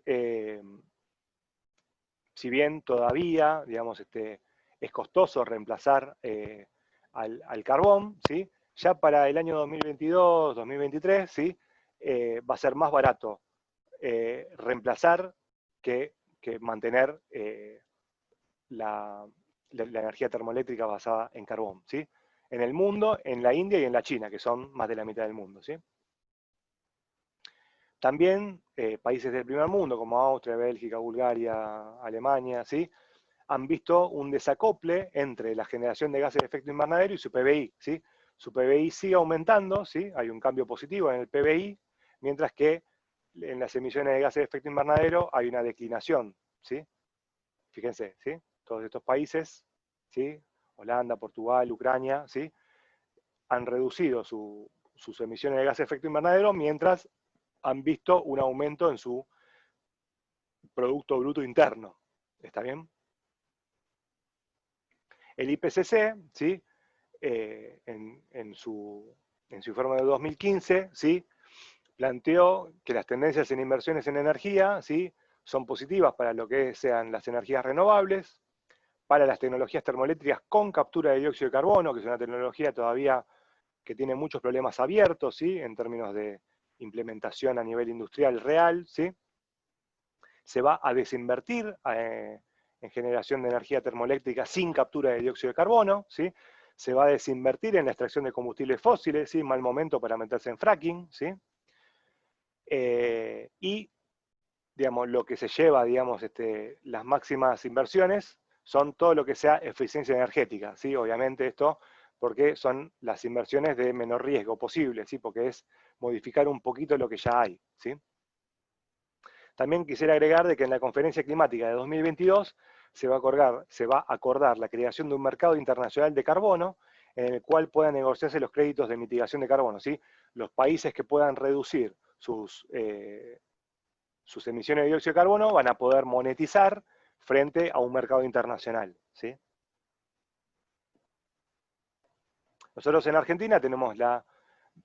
si bien todavía, digamos, es costoso reemplazar al carbón, ¿sí? Ya para el año 2022, 2023, ¿sí? Va a ser más barato reemplazar que mantener la energía termoeléctrica basada en carbón, ¿sí? En el mundo, en la India y en la China, que son más de la mitad del mundo, ¿sí? También países del primer mundo, como Austria, Bélgica, Bulgaria, Alemania, ¿sí? Han visto un desacople entre la generación de gases de efecto invernadero y su PBI, ¿sí? Su PBI sigue aumentando, ¿sí? Hay un cambio positivo en el PBI, mientras que en las emisiones de gases de efecto invernadero hay una declinación, ¿sí? Fíjense, ¿sí? Todos estos países, ¿sí? Holanda, Portugal, Ucrania, ¿sí? Han reducido sus emisiones de gases de efecto invernadero mientras han visto un aumento en su Producto Bruto Interno. ¿Está bien? El IPCC, ¿sí? En su informe de 2015, ¿sí? Planteó que las tendencias en inversiones en energía, ¿sí? Son positivas para lo que sean las energías renovables, para las tecnologías termoeléctricas con captura de dióxido de carbono, que es una tecnología todavía que tiene muchos problemas abiertos, ¿sí? En términos de implementación a nivel industrial real, ¿sí? Se va a desinvertir en generación de energía termoeléctrica sin captura de dióxido de carbono, ¿sí? Se va a desinvertir en la extracción de combustibles fósiles, ¿sí? Mal momento para meterse en fracking, ¿sí? Y, digamos, lo que se lleva, digamos, las máximas inversiones son todo lo que sea eficiencia energética, ¿sí? Obviamente esto porque son las inversiones de menor riesgo posible, ¿sí? Porque es modificar un poquito lo que ya hay, ¿sí? También quisiera agregar de que en la conferencia climática de 2022 se va a acordar la creación de un mercado internacional de carbono en el cual puedan negociarse los créditos de mitigación de carbono, ¿sí? Los países que puedan reducir sus emisiones de dióxido de carbono van a poder monetizar frente a un mercado internacional, ¿sí? Nosotros en Argentina tenemos la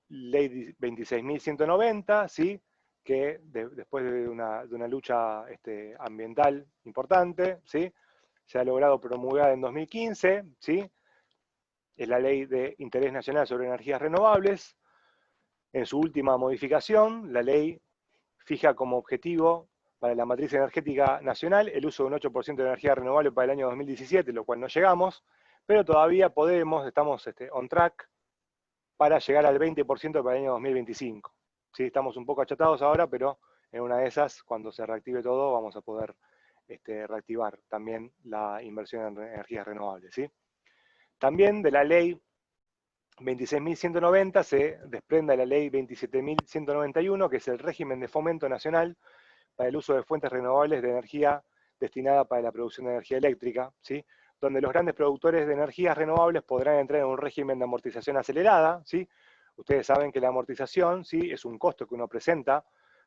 ley 26.190, ¿sí? Que después de una lucha ambiental importante, ¿sí? Se ha logrado promulgar en 2015, ¿sí? Es la Ley de Interés Nacional sobre Energías Renovables. En su última modificación, la ley fija como objetivo para la matriz energética nacional el uso de un 8% de energía renovable para el año 2017, lo cual no llegamos, pero todavía estamos on track para llegar al 20% para el año 2025. ¿Sí? Estamos un poco achatados ahora, pero en una de esas, cuando se reactive todo, vamos a poder reactivar también la inversión en energías renovables. ¿Sí? También de la ley 26.190 se desprende la ley 27.191, que es el régimen de fomento nacional para el uso de fuentes renovables de energía destinada para la producción de energía eléctrica, ¿sí? Donde los grandes productores de energías renovables podrán entrar en un régimen de amortización acelerada, ¿sí? Ustedes saben que la amortización, ¿sí? Es un costo que uno presenta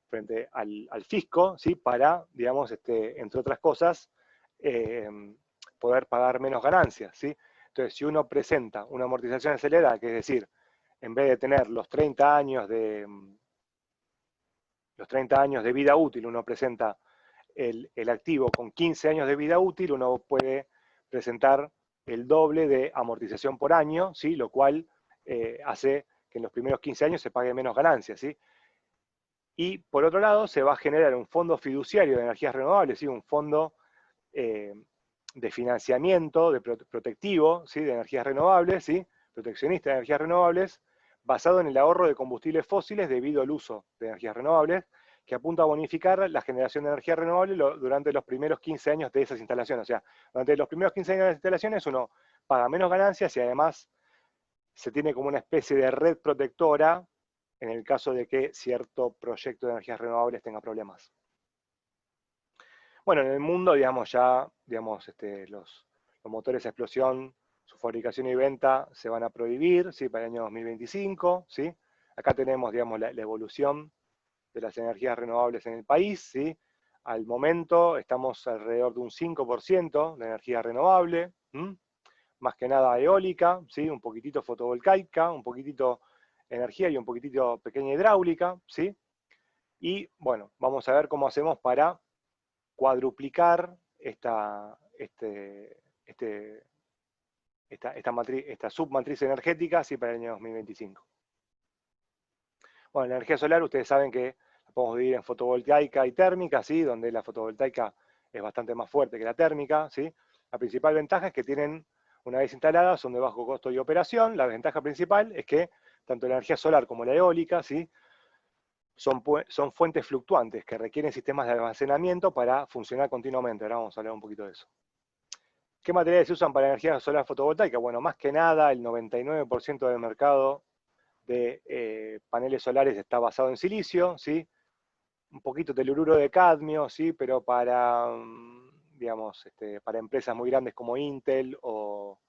frente al fisco, ¿sí? Para, digamos, entre otras cosas, eh, poder pagar menos ganancias, ¿sí? Entonces, si uno presenta una amortización acelerada, que es decir, en vez de tener los 30 años de vida útil, uno presenta el activo con 15 años de vida útil, uno puede presentar el doble de amortización por año, ¿sí? Lo cual hace que en los primeros 15 años se pague menos ganancias, ¿sí? Y por otro lado, se va a generar un fondo fiduciario de energías renovables, ¿sí? Un fondo de financiamiento, de protectivo, ¿sí? De energías renovables, ¿sí? Proteccionista de energías renovables, basado en el ahorro de combustibles fósiles debido al uso de energías renovables, que apunta a bonificar la generación de energía renovable durante los primeros 15 años de esas instalaciones. O sea, durante los primeros 15 años de las instalaciones uno paga menos ganancias y además se tiene como una especie de red protectora en el caso de que cierto proyecto de energías renovables tenga problemas. Bueno, en el mundo, digamos, los motores a explosión, su fabricación y venta se van a prohibir, ¿sí? Para el año 2025, ¿sí? Acá tenemos, digamos, la evolución de las energías renovables en el país, ¿sí? Al momento estamos alrededor de un 5% de energía renovable, ¿m? Más que nada eólica, ¿sí? Un poquitito fotovoltaica, un poquitito energía y un poquitito pequeña hidráulica, ¿sí? Y bueno, vamos a ver cómo hacemos para cuadruplicar esta submatriz energética, ¿sí? Para el año 2025. Bueno, la energía solar, ustedes saben que la podemos dividir en fotovoltaica y térmica, ¿sí? Donde la fotovoltaica es bastante más fuerte que la térmica, ¿sí? La principal ventaja es que tienen, una vez instaladas, son de bajo costo de operación. La ventaja principal es que tanto la energía solar como la eólica, ¿sí? son fuentes fluctuantes que requieren sistemas de almacenamiento para funcionar continuamente. Ahora vamos a hablar un poquito de eso. ¿Qué materiales se usan para energía solar fotovoltaica? Bueno, más que nada, el 99% del mercado de paneles solares está basado en silicio, ¿sí? Un poquito de telururo de cadmio, ¿sí? Pero para, digamos, para empresas muy grandes como Intel o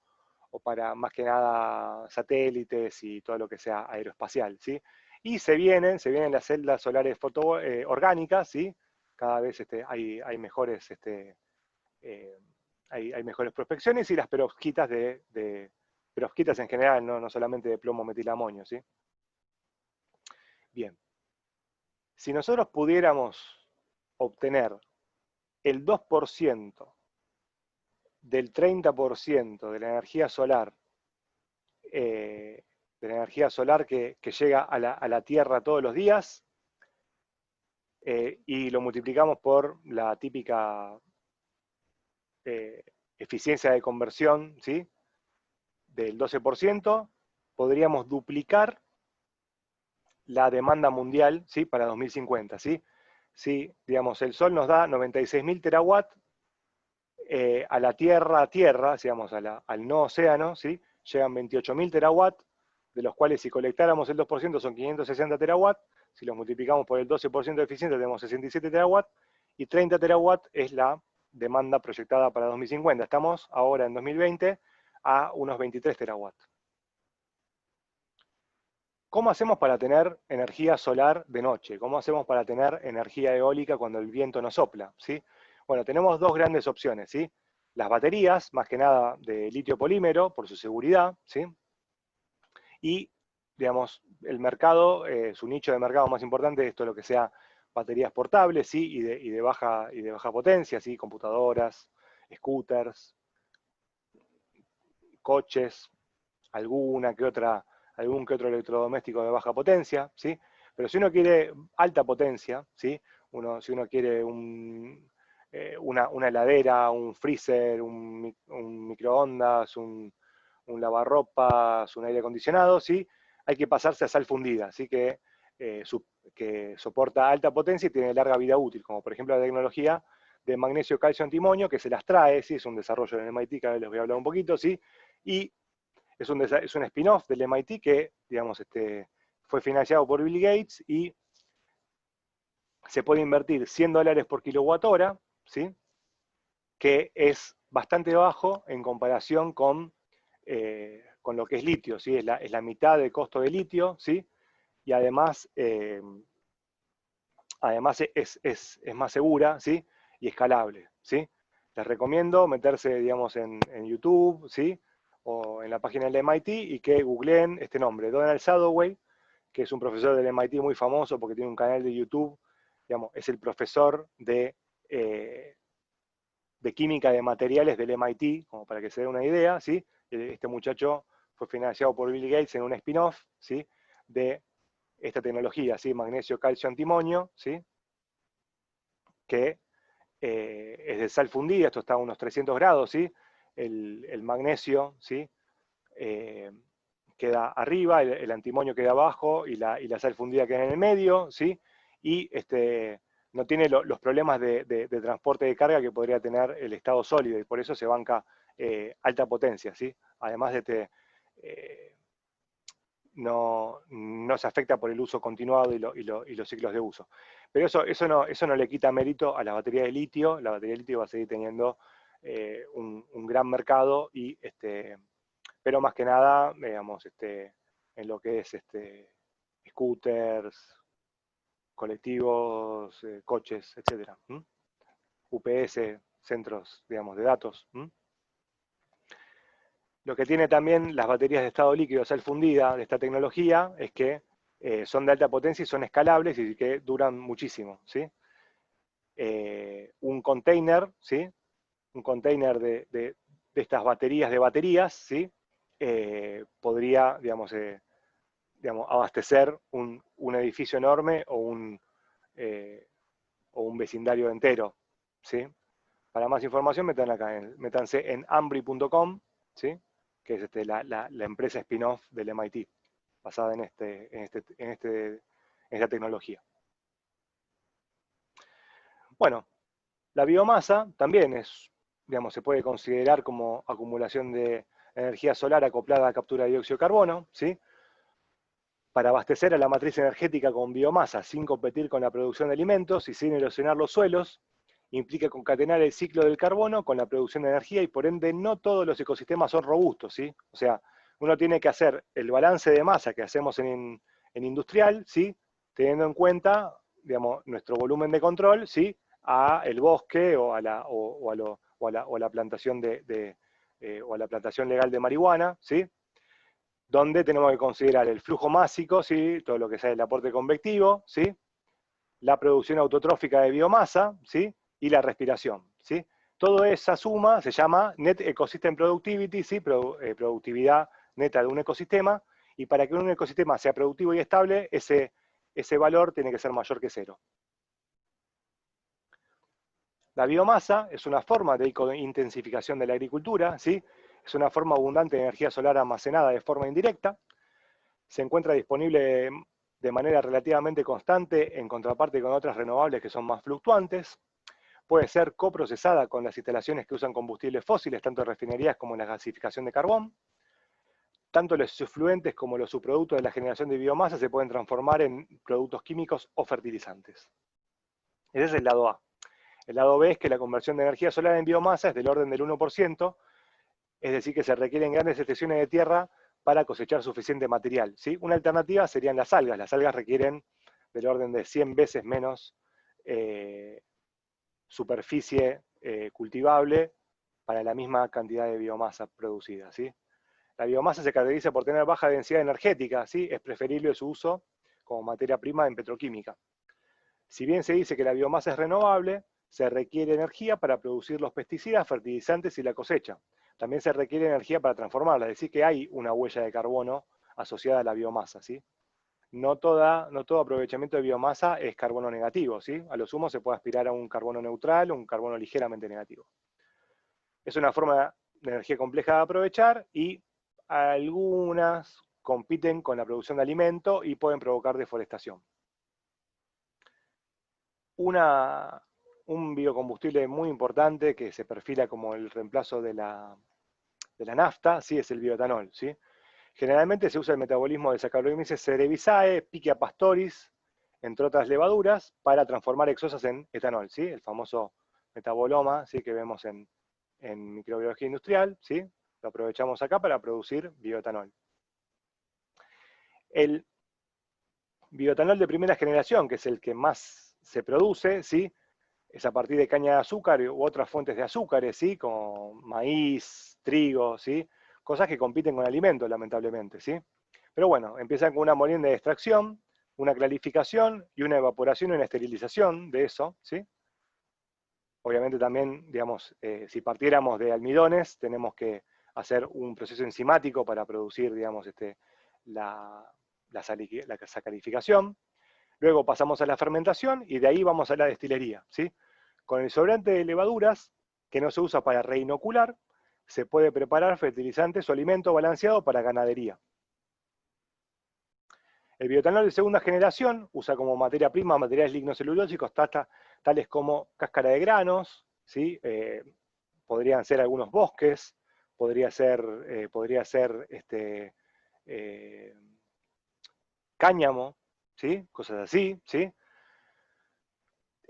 para más que nada satélites y todo lo que sea aeroespacial, ¿sí? Y se vienen las celdas solares orgánicas, ¿sí? Cada vez hay mejores, hay mejores prospecciones, y las perovskitas perovskitas en general, no solamente de plomo metilamonio, ¿sí? Bien. Si nosotros pudiéramos obtener el 2% del 30% de la energía solar, que llega a la Tierra todos los días, y lo multiplicamos por la típica eficiencia de conversión, ¿sí? Del 12%, podríamos duplicar la demanda mundial, ¿sí? Para 2050, ¿sí? Si, digamos, el Sol nos da 96.000 terawatts, a la Tierra, digamos, al no océano, ¿sí? Llegan 28.000 terawatts, de los cuales si colectáramos el 2% son 560 terawatts, si los multiplicamos por el 12% de eficiencia tenemos 67 terawatts, y 30 terawatts es la demanda proyectada para 2050. Estamos ahora en 2020 a unos 23 terawatts. ¿Cómo hacemos para tener energía solar de noche? ¿Cómo hacemos para tener energía eólica cuando el viento no sopla? ¿Sí? Bueno, tenemos dos grandes opciones, ¿sí? Las baterías, más que nada de litio polímero, por su seguridad, ¿sí? Y, digamos, el mercado, su nicho de mercado más importante es todo lo que sea baterías portables, ¿sí? Y de baja potencia, ¿sí? Computadoras, scooters, coches, algún que otro electrodoméstico de baja potencia, ¿sí? Pero si uno quiere alta potencia, ¿sí? Si uno quiere una heladera, un freezer, un microondas, un lavarropas, un aire acondicionado, ¿sí? Hay que pasarse a sal fundida, ¿sí? Que soporta alta potencia y tiene larga vida útil, como por ejemplo la tecnología de magnesio, calcio, antimonio, que se las trae, ¿sí? Es un desarrollo en el MIT, que ahora les voy a hablar un poquito, ¿sí? Y es un spin-off del MIT que, digamos, fue financiado por Bill Gates, y se puede invertir $100 por kilowatt hora, ¿sí? Que es bastante bajo en comparación con lo que es litio, ¿sí? Es la mitad del costo de litio, ¿sí? Y además, es más segura, ¿sí? Y escalable, ¿sí? Les recomiendo meterse, digamos, en YouTube, ¿sí? O en la página del MIT, y que googleen este nombre, Donald Sadoway, que es un profesor del MIT muy famoso porque tiene un canal de YouTube, digamos, es el profesor de química de materiales del MIT, como para que se dé una idea, ¿sí? Este muchacho fue financiado por Bill Gates en un spin-off, ¿sí? De esta tecnología, ¿sí? Magnesio, calcio, antimonio, ¿sí? Que es de sal fundida, esto está a unos 300 grados, ¿sí? El magnesio, ¿sí? Queda arriba, el antimonio queda abajo, y la sal fundida queda en el medio, ¿sí? Y no tiene los problemas de transporte de carga que podría tener el estado sólido, y por eso se banca alta potencia, ¿sí? Además no se afecta por el uso continuado y los ciclos de uso. Pero eso no le quita mérito a la batería de litio. La batería de litio va a seguir teniendo un gran mercado, pero más que nada, digamos, en lo que es scooters, colectivos, coches, etcétera. UPS, centros, digamos, de datos. Lo que tiene también las baterías de estado líquido, sal fundida, de esta tecnología, es que son de alta potencia y son escalables y que duran muchísimo, ¿sí? Un container, ¿sí? Un container de estas baterías de baterías, ¿sí? Podría, digamos, abastecer un edificio enorme o un vecindario entero, ¿sí? Para más información, métanse en ambri.com, ¿sí? Que es la empresa spin-off del MIT, basada en esta tecnología. Bueno, la biomasa también es, digamos, se puede considerar como acumulación de energía solar acoplada a captura de dióxido de carbono, ¿sí? Para abastecer a la matriz energética con biomasa sin competir con la producción de alimentos y sin erosionar los suelos, implica concatenar el ciclo del carbono con la producción de energía y por ende no todos los ecosistemas son robustos, ¿sí? O sea, uno tiene que hacer el balance de masa que hacemos en industrial, ¿sí? Teniendo en cuenta, digamos, nuestro volumen de control, ¿sí? A el bosque o a la plantación o a la plantación legal de marihuana, ¿sí? Donde tenemos que considerar el flujo másico, ¿sí? Todo lo que sea el aporte convectivo, ¿sí? La producción autotrófica de biomasa, ¿sí? Y la respiración, ¿sí? Toda esa suma se llama Net Ecosystem Productivity, ¿sí? Productividad neta de un ecosistema, y para que un ecosistema sea productivo y estable, ese valor tiene que ser mayor que cero. La biomasa es una forma de intensificación de la agricultura, ¿sí? Es una forma abundante de energía solar almacenada de forma indirecta. Se encuentra disponible de manera relativamente constante en contraparte con otras renovables que son más fluctuantes. Puede ser coprocesada con las instalaciones que usan combustibles fósiles, tanto en refinerías como en la gasificación de carbón. Tanto los subfluentes como los subproductos de la generación de biomasa se pueden transformar en productos químicos o fertilizantes. Ese es el lado A. El lado B es que la conversión de energía solar en biomasa es del orden del 1%, es decir, que se requieren grandes extensiones de tierra para cosechar suficiente material, ¿sí? Una alternativa serían las algas. Las algas requieren del orden de 100 veces menos superficie cultivable para la misma cantidad de biomasa producida, ¿sí? La biomasa se caracteriza por tener baja densidad energética, ¿sí? Es preferible su uso como materia prima en petroquímica. Si bien se dice que la biomasa es renovable, se requiere energía para producir los pesticidas, fertilizantes y la cosecha. También se requiere energía para transformarla, es decir, que hay una huella de carbono asociada a la biomasa, ¿sí? No todo aprovechamiento de biomasa es carbono negativo, ¿sí? A lo sumo se puede aspirar a un carbono neutral o un carbono ligeramente negativo. Es una forma de energía compleja de aprovechar y algunas compiten con la producción de alimento y pueden provocar deforestación. Un biocombustible muy importante que se perfila como el reemplazo de la nafta, sí, es el bioetanol, ¿sí? Generalmente se usa el metabolismo de Saccharomyces cerevisiae, Pichia pastoris, entre otras levaduras, para transformar exosas en etanol, ¿sí? El famoso metaboloma, ¿sí? Que vemos en microbiología industrial, ¿sí? Lo aprovechamos acá para producir bioetanol. El bioetanol de primera generación, que es el que más se produce, ¿sí? Es a partir de caña de azúcar u otras fuentes de azúcares, ¿sí? Como maíz, trigo, ¿sí? Cosas que compiten con alimentos, lamentablemente, ¿sí? Pero bueno, empiezan con una molienda de extracción, una clarificación y una evaporación y una esterilización de eso, ¿sí? Obviamente también, digamos, si partiéramos de almidones, tenemos que hacer un proceso enzimático para producir, digamos, la sacarificación. Luego pasamos a la fermentación y de ahí vamos a la destilería, ¿sí? Con el sobrante de levaduras, que no se usa para reinocular, se puede preparar fertilizantes o alimento balanceado para ganadería. El bioetanol de segunda generación usa como materia prima materiales lignocelulósicos tales como cáscara de granos, ¿sí? Podrían ser algunos bosques, podría ser cáñamo, ¿sí? Cosas así, ¿sí?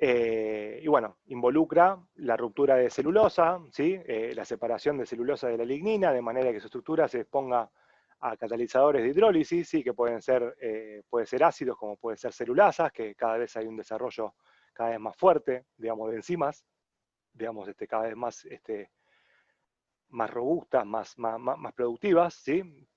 Y bueno, involucra la ruptura de celulosa, ¿sí? La separación de celulosa de la lignina, de manera que su estructura se exponga a catalizadores de hidrólisis, ¿sí? Que puede ser ácidos, como pueden ser celulasas, que cada vez hay un desarrollo cada vez más fuerte, digamos, de enzimas, digamos, cada vez más robustas, más productivas, ¿sí?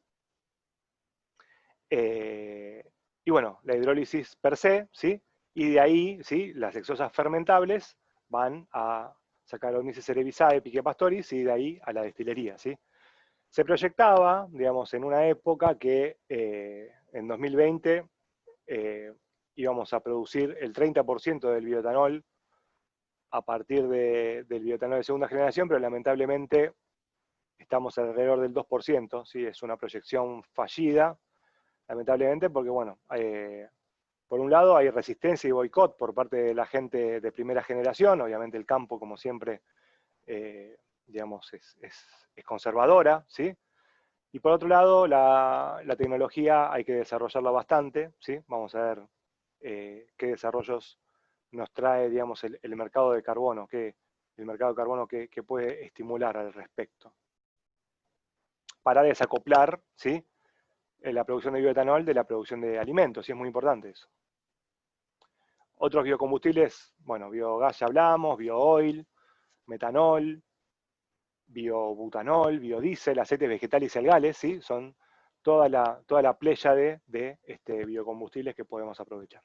Y bueno, la hidrólisis per se, ¿sí? Y de ahí, ¿sí? Las exosas fermentables van a Saccharomyces cerevisiae, Pichia pastoris, y de ahí a la destilería, ¿sí? Se proyectaba, digamos, en una época que en 2020 íbamos a producir el 30% del bioetanol a partir del bioetanol de segunda generación, pero lamentablemente estamos alrededor del 2%, ¿sí? Es una proyección fallida, lamentablemente, porque bueno, Por un lado hay resistencia y boicot por parte de la gente de primera generación, obviamente el campo, como siempre, digamos, es conservadora, ¿sí? Y por otro lado, la tecnología hay que desarrollarla bastante, ¿sí? Vamos a ver qué desarrollos nos trae, digamos, el mercado de carbono, que puede estimular al respecto. Para desacoplar, ¿sí? La producción de bioetanol de la producción de alimentos, y es muy importante eso. Otros biocombustibles, bueno, biogás ya hablamos, biooil, metanol, biobutanol, biodiesel, aceites vegetales y algales, ¿sí? Son toda la pléyade de biocombustibles que podemos aprovechar.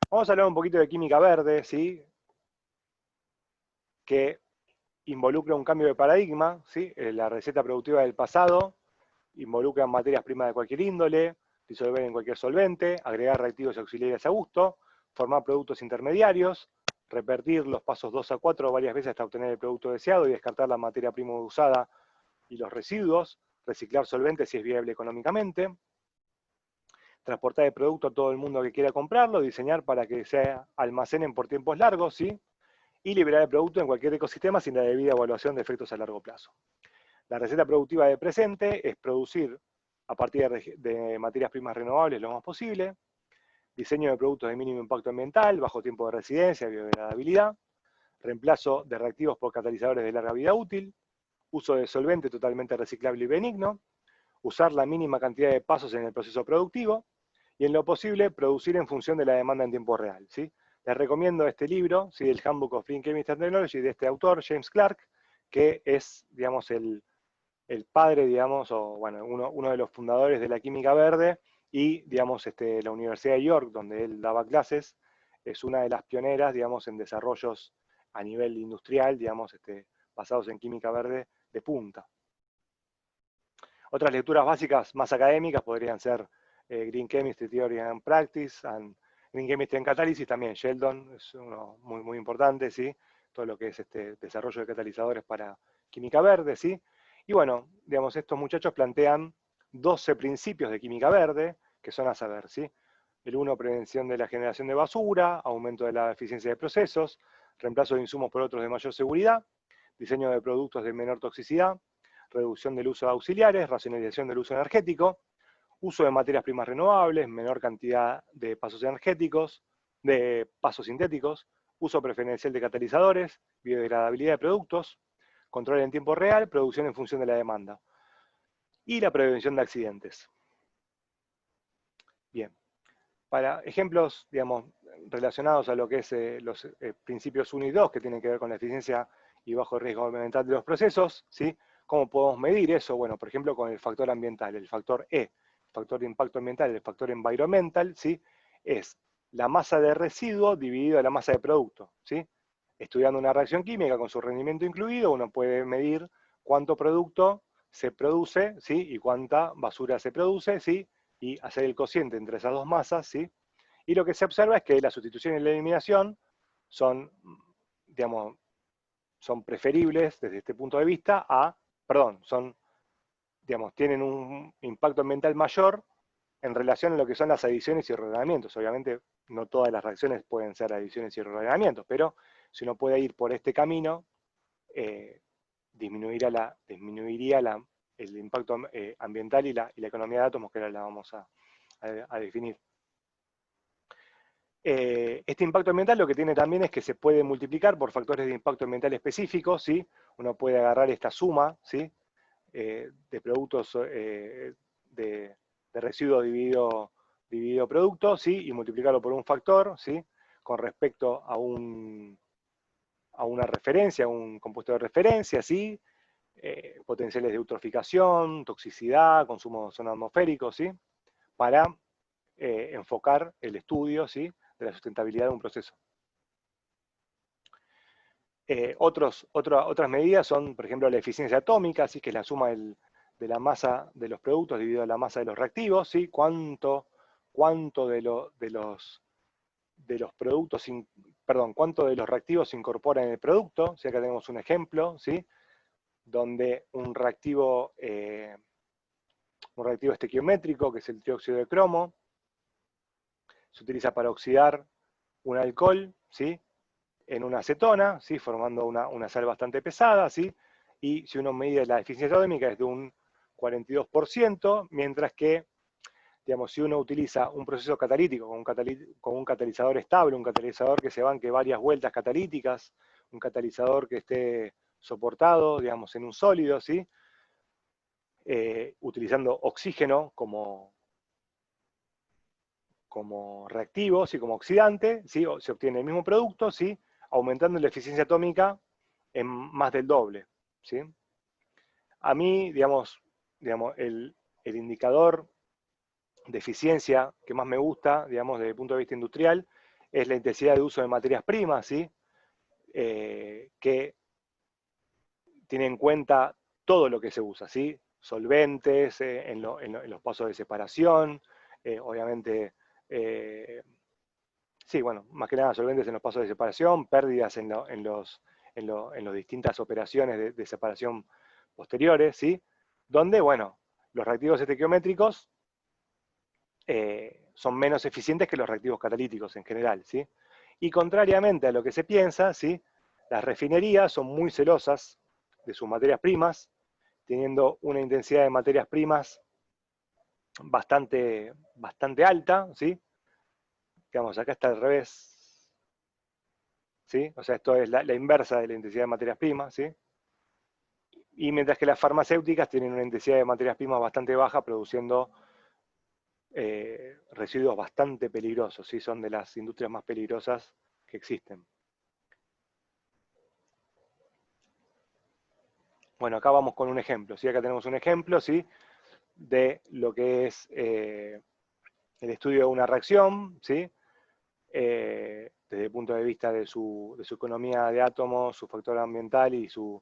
Vamos a hablar un poquito de química verde, ¿sí? Que involucra un cambio de paradigma, ¿sí? La receta productiva del pasado involucra materias primas de cualquier índole, disolver en cualquier solvente, agregar reactivos auxiliares a gusto, formar productos intermediarios, repetir los pasos 2 a 4 varias veces hasta obtener el producto deseado y descartar la materia prima usada y los residuos, reciclar solventes si es viable económicamente, transportar el producto a todo el mundo que quiera comprarlo, diseñar para que se almacenen por tiempos largos, ¿sí? Y liberar el producto en cualquier ecosistema sin la debida evaluación de efectos a largo plazo. La receta productiva de presente es producir a partir de materias primas renovables lo más posible, diseño de productos de mínimo impacto ambiental, bajo tiempo de residencia, biodegradabilidad, reemplazo de reactivos por catalizadores de larga vida útil, uso de solvente totalmente reciclable y benigno, usar la mínima cantidad de pasos en el proceso productivo, y en lo posible producir en función de la demanda en tiempo real, ¿sí? Les recomiendo este libro, ¿sí? El Handbook of Clean Chemistry and Technology, de este autor, James Clark, que es, digamos, el padre, digamos, o bueno, uno de los fundadores de la química verde, y, digamos, la Universidad de York, donde él daba clases, es una de las pioneras, digamos, en desarrollos a nivel industrial, digamos, basados en química verde de punta. Otras lecturas básicas más académicas podrían ser Green Chemistry Theory and Practice, and Green Chemistry and Catalysis, también Sheldon, es uno muy, muy importante, ¿sí? Todo lo que es desarrollo de catalizadores para química verde, ¿sí? Y bueno, digamos, estos muchachos plantean 12 principios de química verde, que son a saber, ¿sí? El 1, prevención de la generación de basura, aumento de la eficiencia de procesos, reemplazo de insumos por otros de mayor seguridad, diseño de productos de menor toxicidad, reducción del uso de auxiliares, racionalización del uso energético, uso de materias primas renovables, menor cantidad de pasos energéticos, de pasos sintéticos, uso preferencial de catalizadores, biodegradabilidad de productos, control en tiempo real, producción en función de la demanda, y la prevención de accidentes. Bien, para ejemplos, digamos, relacionados a lo que es los principios 1 y 2, que tienen que ver con la eficiencia y bajo riesgo ambiental de los procesos, ¿sí? ¿Cómo podemos medir eso? Bueno, por ejemplo, con el factor ambiental, el factor E, el factor de impacto ambiental, el factor environmental, ¿sí? Es la masa de residuo dividido a la masa de producto, ¿sí? Estudiando una reacción química con su rendimiento incluido, uno puede medir cuánto producto se produce, ¿sí? Y cuánta basura se produce, ¿sí? Y hacer el cociente entre esas dos masas, ¿sí? Y lo que se observa es que la sustitución y la eliminación son, digamos, son preferibles desde este punto de vista digamos, tienen un impacto ambiental mayor en relación a lo que son las adiciones y reordenamientos. Obviamente no todas las reacciones pueden ser adiciones y reordenamientos, pero si uno puede ir por este camino, disminuiría el impacto ambiental y la economía de átomos, que ahora la vamos a definir. Este impacto ambiental lo que tiene también es que se puede multiplicar por factores de impacto ambiental específicos, ¿sí? Uno puede agarrar esta suma, ¿sí? De productos de residuos dividido producto, ¿sí? Y multiplicarlo por un factor, ¿sí? Con respecto a una referencia, a un compuesto de referencia, ¿sí? Potenciales de eutroficación, toxicidad, consumo de ozono atmosférico, ¿sí? Para enfocar el estudio, ¿sí? De la sustentabilidad de un proceso. Otras medidas son, por ejemplo, la eficiencia atómica, ¿sí? Que es la suma de la masa de los productos dividido a la masa de los reactivos, ¿sí? Cuánto de los productos, cuánto de los reactivos se incorpora en el producto. O sea, acá tenemos un ejemplo, ¿sí? Donde un reactivo estequiométrico, que es el trióxido de cromo, se utiliza para oxidar un alcohol, ¿sí? En una acetona, ¿sí? Formando una sal bastante pesada, ¿sí? Y si uno mide la eficiencia atómica es de un 42%, mientras que, digamos, si uno utiliza un proceso catalítico con un catalizador estable, un catalizador que se banque varias vueltas catalíticas, un catalizador que esté soportado, digamos, en un sólido, ¿sí? Utilizando oxígeno como reactivo, ¿sí? Como oxidante, ¿sí? Se obtiene el mismo producto, ¿sí? Aumentando la eficiencia atómica en más del doble, ¿sí? A mí, digamos el indicador de eficiencia que más me gusta, digamos, desde el punto de vista industrial, es la intensidad de uso de materias primas, ¿sí? Que tiene en cuenta todo lo que se usa, ¿sí? Solventes, en los pasos de separación, obviamente, sí, bueno, más que nada solventes en los pasos de separación, pérdidas en las distintas operaciones de separación posteriores, ¿sí? Donde, bueno, los reactivos estequiométricos son menos eficientes que los reactivos catalíticos en general, ¿sí? Y contrariamente a lo que se piensa, ¿sí? Las refinerías son muy celosas de sus materias primas, teniendo una intensidad de materias primas bastante alta, ¿sí? Digamos, acá está al revés, ¿sí? O sea, esto es la inversa de la intensidad de materias primas, ¿sí? Y mientras que las farmacéuticas tienen una intensidad de materias primas bastante baja, produciendo residuos bastante peligrosos, ¿sí? Son de las industrias más peligrosas que existen. Bueno, acá vamos con un ejemplo, ¿sí? Acá tenemos un ejemplo, ¿sí? De lo que es el estudio de una reacción, ¿sí? Desde el punto de vista de su economía de átomos, su factor ambiental y su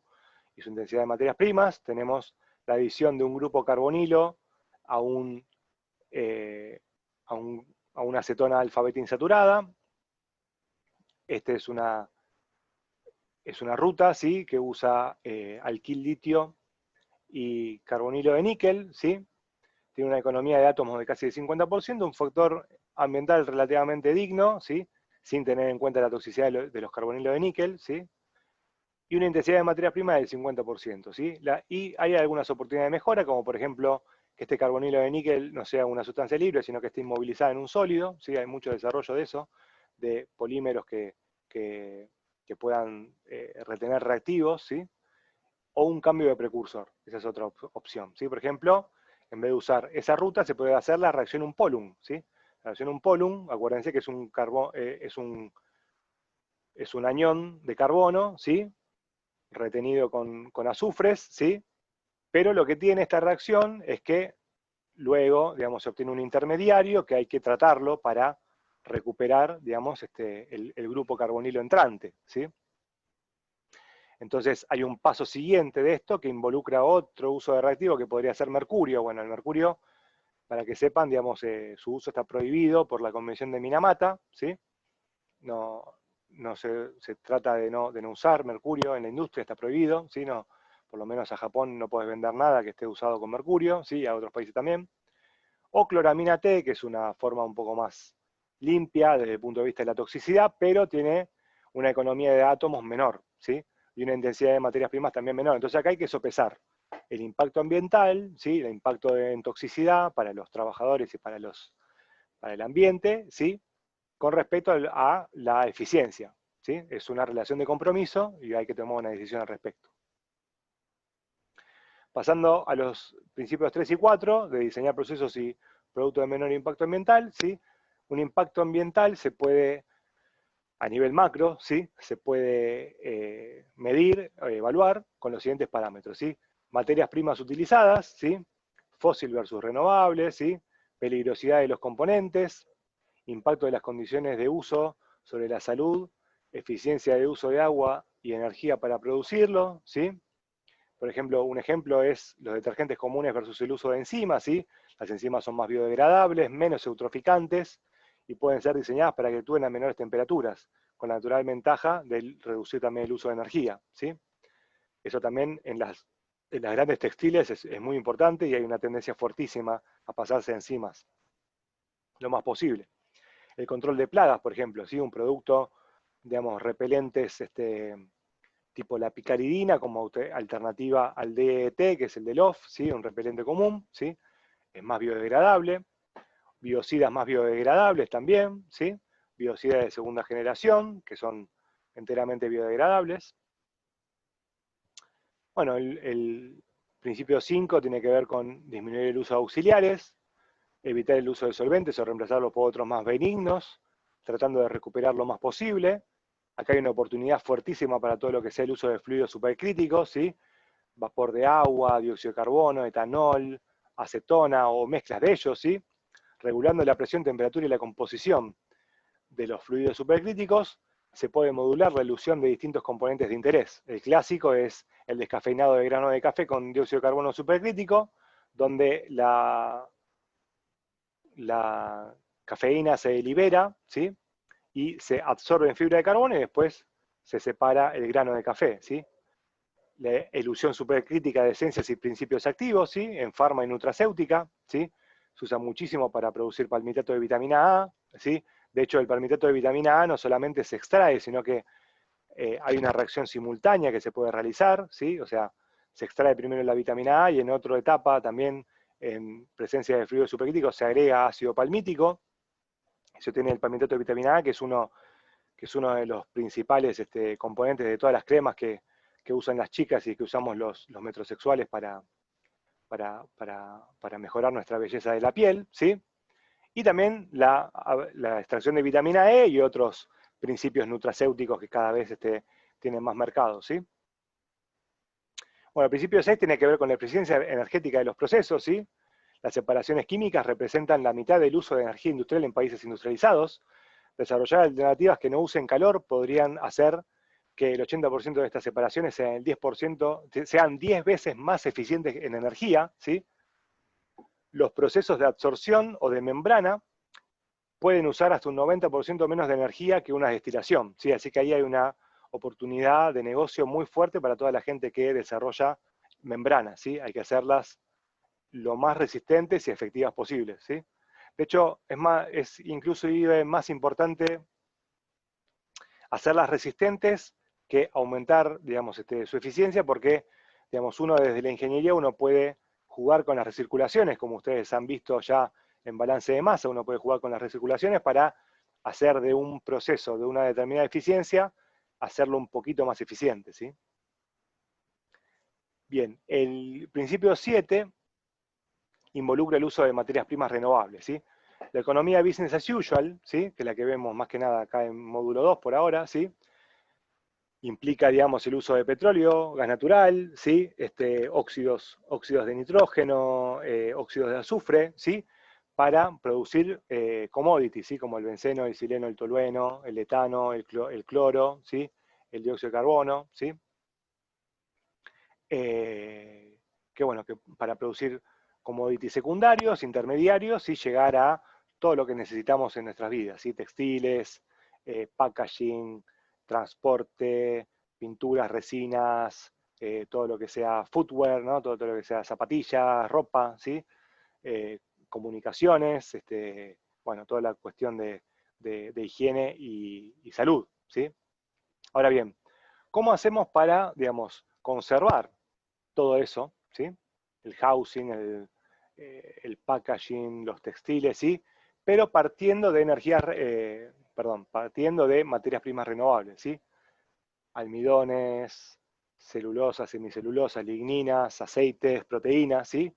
intensidad de materias primas. Tenemos la adición de un grupo carbonilo a, eh, a una acetona alfa-beta insaturada. Este es una ruta, ¿sí? Que usa alquil litio y carbonilo de níquel, ¿sí? Tiene una economía de átomos de casi el 50%, un factor ambiental relativamente digno, ¿sí? Sin tener en cuenta la toxicidad de los carbonilos de níquel, ¿sí? Y una intensidad de materia prima del 50%, ¿sí? Y hay algunas oportunidades de mejora, como por ejemplo que este carbonilo de níquel no sea una sustancia libre, sino que esté inmovilizada en un sólido, ¿sí? Hay mucho desarrollo de eso, de polímeros que puedan retener reactivos, ¿sí? O un cambio de precursor, esa es otra opción, ¿sí? Por ejemplo, en vez de usar esa ruta, se puede hacer la reacción Unpolum, ¿sí? La reacción Unpolum, acuérdense que es es un anión de carbono, ¿sí? Retenido con azufres, ¿sí? Pero lo que tiene esta reacción es que luego, digamos, se obtiene un intermediario que hay que tratarlo para recuperar, digamos, el grupo carbonilo entrante, ¿sí? Entonces hay un paso siguiente de esto que involucra otro uso de reactivo que podría ser mercurio. Bueno, el mercurio, para que sepan, digamos, su uso está prohibido por la Convención de Minamata, ¿sí? No, se trata de no usar mercurio en la industria, está prohibido, ¿sí? No, por lo menos a Japón no puedes vender nada que esté usado con mercurio, ¿sí? A otros países también. O cloramina T, que es una forma un poco más limpia desde el punto de vista de la toxicidad, pero tiene una economía de átomos menor, ¿sí? Y una intensidad de materias primas también menor. Entonces acá hay que sopesar el impacto ambiental, ¿sí? El impacto en toxicidad para los trabajadores y para el ambiente, ¿sí? Con respecto a la eficiencia, ¿sí? Es una relación de compromiso y hay que tomar una decisión al respecto. Pasando a los principios 3 y 4, de diseñar procesos y productos de menor impacto ambiental, ¿sí? Un impacto ambiental se puede, a nivel macro, ¿sí? Se puede medir, evaluar con los siguientes parámetros, ¿sí? Materias primas utilizadas, ¿sí? Fósil versus renovables, ¿sí? Peligrosidad de los componentes, impacto de las condiciones de uso sobre la salud, eficiencia de uso de agua y energía para producirlo, ¿sí? Por ejemplo, un ejemplo es los detergentes comunes versus el uso de enzimas, ¿sí? Las enzimas son más biodegradables, menos eutroficantes y pueden ser diseñadas para que actúen a menores temperaturas, con la natural ventaja de reducir también el uso de energía, ¿sí? Eso también en las grandes textiles es muy importante y hay una tendencia fuertísima a pasarse a enzimas lo más posible. el control de plagas, por ejemplo, ¿sí? Un producto, digamos, repelentes tipo la picaridina como alternativa al DET, que es el del OFF, ¿sí? Un repelente común, ¿sí? Es más biodegradable. Biocidas más biodegradables también, ¿sí? Biocidas de segunda generación, que son enteramente biodegradables. Bueno, el principio 5 tiene que ver con disminuir el uso de auxiliares, evitar el uso de solventes o reemplazarlos por otros más benignos, tratando de recuperar lo más posible. Acá hay una oportunidad fuertísima para todo lo que sea el uso de fluidos supercríticos, ¿sí? Vapor de agua, dióxido de carbono, etanol, acetona o mezclas de ellos, ¿sí? Regulando la presión, temperatura y la composición de los fluidos supercríticos, se puede modular la elusión de distintos componentes de interés. El clásico es el descafeinado de grano de café con dióxido de carbono supercrítico, donde la cafeína se libera, ¿sí? Y se absorbe en fibra de carbono y después se separa el grano de café, ¿sí? La elusión supercrítica de esencias y principios activos, ¿sí? En farma y nutracéutica, ¿sí? Se usa muchísimo para producir palmitato de vitamina A, ¿sí? De hecho, el palmitato de vitamina A no solamente se extrae, sino que hay una reacción simultánea que se puede realizar, ¿sí? O sea, se extrae primero la vitamina A y en otra etapa también, en presencia de fluidos supercríticos, se agrega ácido palmítico. Eso tiene el palmitato de vitamina A, que es uno de los principales componentes de todas las cremas que usan las chicas y que usamos los metrosexuales para mejorar nuestra belleza de la piel, ¿sí? Y también la extracción de vitamina E y otros principios nutracéuticos que cada vez tienen más mercado, ¿sí? Bueno, el principio 6 tiene que ver con la eficiencia energética de los procesos, ¿sí? Las separaciones químicas representan la mitad del uso de energía industrial en países industrializados. Desarrollar alternativas que no usen calor podrían hacer que el 80% de estas separaciones sean 10 veces más eficientes en energía, ¿sí? Los procesos de absorción o de membrana pueden usar hasta un 90% menos de energía que una destilación, ¿sí? Así que ahí hay una oportunidad de negocio muy fuerte para toda la gente que desarrolla membranas, ¿sí? Hay que hacerlas lo más resistentes y efectivas posibles, ¿sí? De hecho, es inclusive más importante hacerlas resistentes que aumentar, digamos, su eficiencia, porque, digamos, uno desde la ingeniería uno puede jugar con las recirculaciones, como ustedes han visto ya en balance de masa, uno puede jugar con las recirculaciones para hacer de un proceso de una determinada eficiencia, hacerlo un poquito más eficiente, ¿sí? Bien, el principio 7 involucra el uso de materias primas renovables, ¿sí? La economía business as usual, ¿sí? Que es la que vemos más que nada acá en módulo 2 por ahora, ¿sí? Implica, digamos, el uso de petróleo, gas natural, ¿sí? Óxidos de nitrógeno, óxidos de azufre, ¿sí? Para producir commodities, ¿sí? Como el benceno, el sileno, el tolueno, el etano, el cloro, ¿sí? El dióxido de carbono, ¿sí? Que bueno, que para producir commodities secundarios, intermediarios, y llegar a todo lo que necesitamos en nuestras vidas, ¿sí? Textiles, packaging, transporte, pinturas, resinas, todo lo que sea footwear, ¿no? Todo lo que sea zapatillas, ropa, ¿sí? Comunicaciones, bueno, toda la cuestión de higiene y salud, ¿sí? Ahora bien, ¿cómo hacemos para, digamos, conservar todo eso, ¿sí? El housing, el packaging, los textiles, ¿sí? Pero partiendo de partiendo de materias primas renovables, ¿sí? Almidones, celulosas, semicelulosas, ligninas, aceites, proteínas, ¿sí?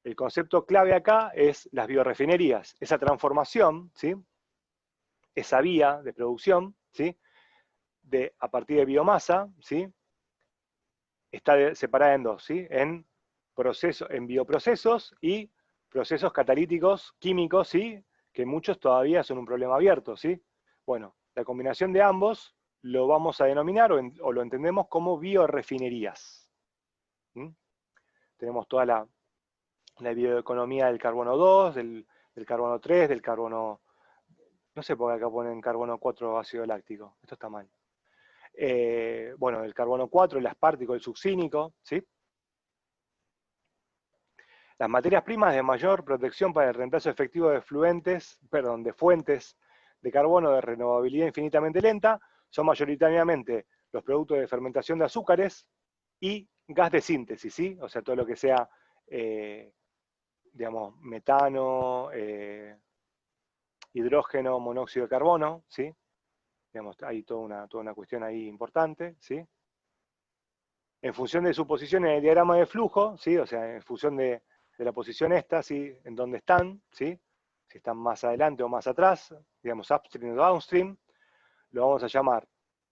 El concepto clave acá es las biorefinerías, esa transformación, ¿sí? Esa vía de producción, ¿sí? A partir de biomasa, ¿sí? Está separada en dos, ¿sí? En bioprocesos y procesos catalíticos químicos, ¿sí? Que muchos todavía son un problema abierto, ¿sí? Bueno, la combinación de ambos lo vamos a denominar o lo entendemos como biorefinerías. ¿Mm? Tenemos toda la bioeconomía del carbono 2, del carbono 3, del carbono... No sé por qué acá ponen carbono 4 ácido láctico, esto está mal. Bueno, el carbono 4, el aspartico, el succínico, ¿sí? Las materias primas de mayor protección para el reemplazo efectivo de de fuentes de carbono de renovabilidad infinitamente lenta son mayoritariamente los productos de fermentación de azúcares y gas de síntesis, ¿sí? O sea, todo lo que sea, digamos, metano, hidrógeno, monóxido de carbono, ¿sí? Digamos, hay toda una cuestión ahí importante, ¿sí? En función de su posición en el diagrama de flujo, ¿sí? O sea, en función de la posición esta, ¿sí? En dónde están, ¿sí? Si están más adelante o más atrás, digamos upstream o downstream, lo vamos a llamar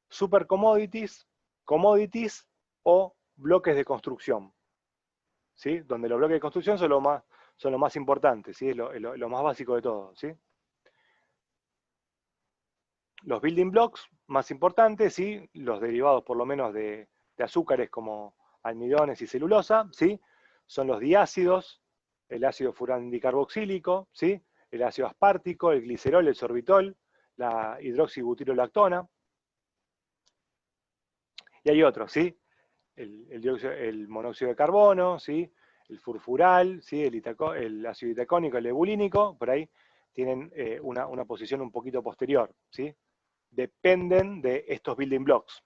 super commodities, commodities o bloques de construcción, ¿sí? Donde los bloques de construcción son lo más importante, ¿sí? Lo más básico de todo, ¿sí? Los building blocks más importantes, ¿sí? Los derivados por lo menos de azúcares como almidones y celulosa, ¿sí? Son los diácidos, el ácido furandicarboxílico, ¿sí? El ácido aspartico, el glicerol, el sorbitol, la hidroxibutirolactona. Y hay otros, ¿sí? El monóxido de carbono, ¿sí? El furfural, ¿sí? El ácido itacónico, el ebulínico, por ahí tienen una posición un poquito posterior, ¿sí? Dependen de estos building blocks.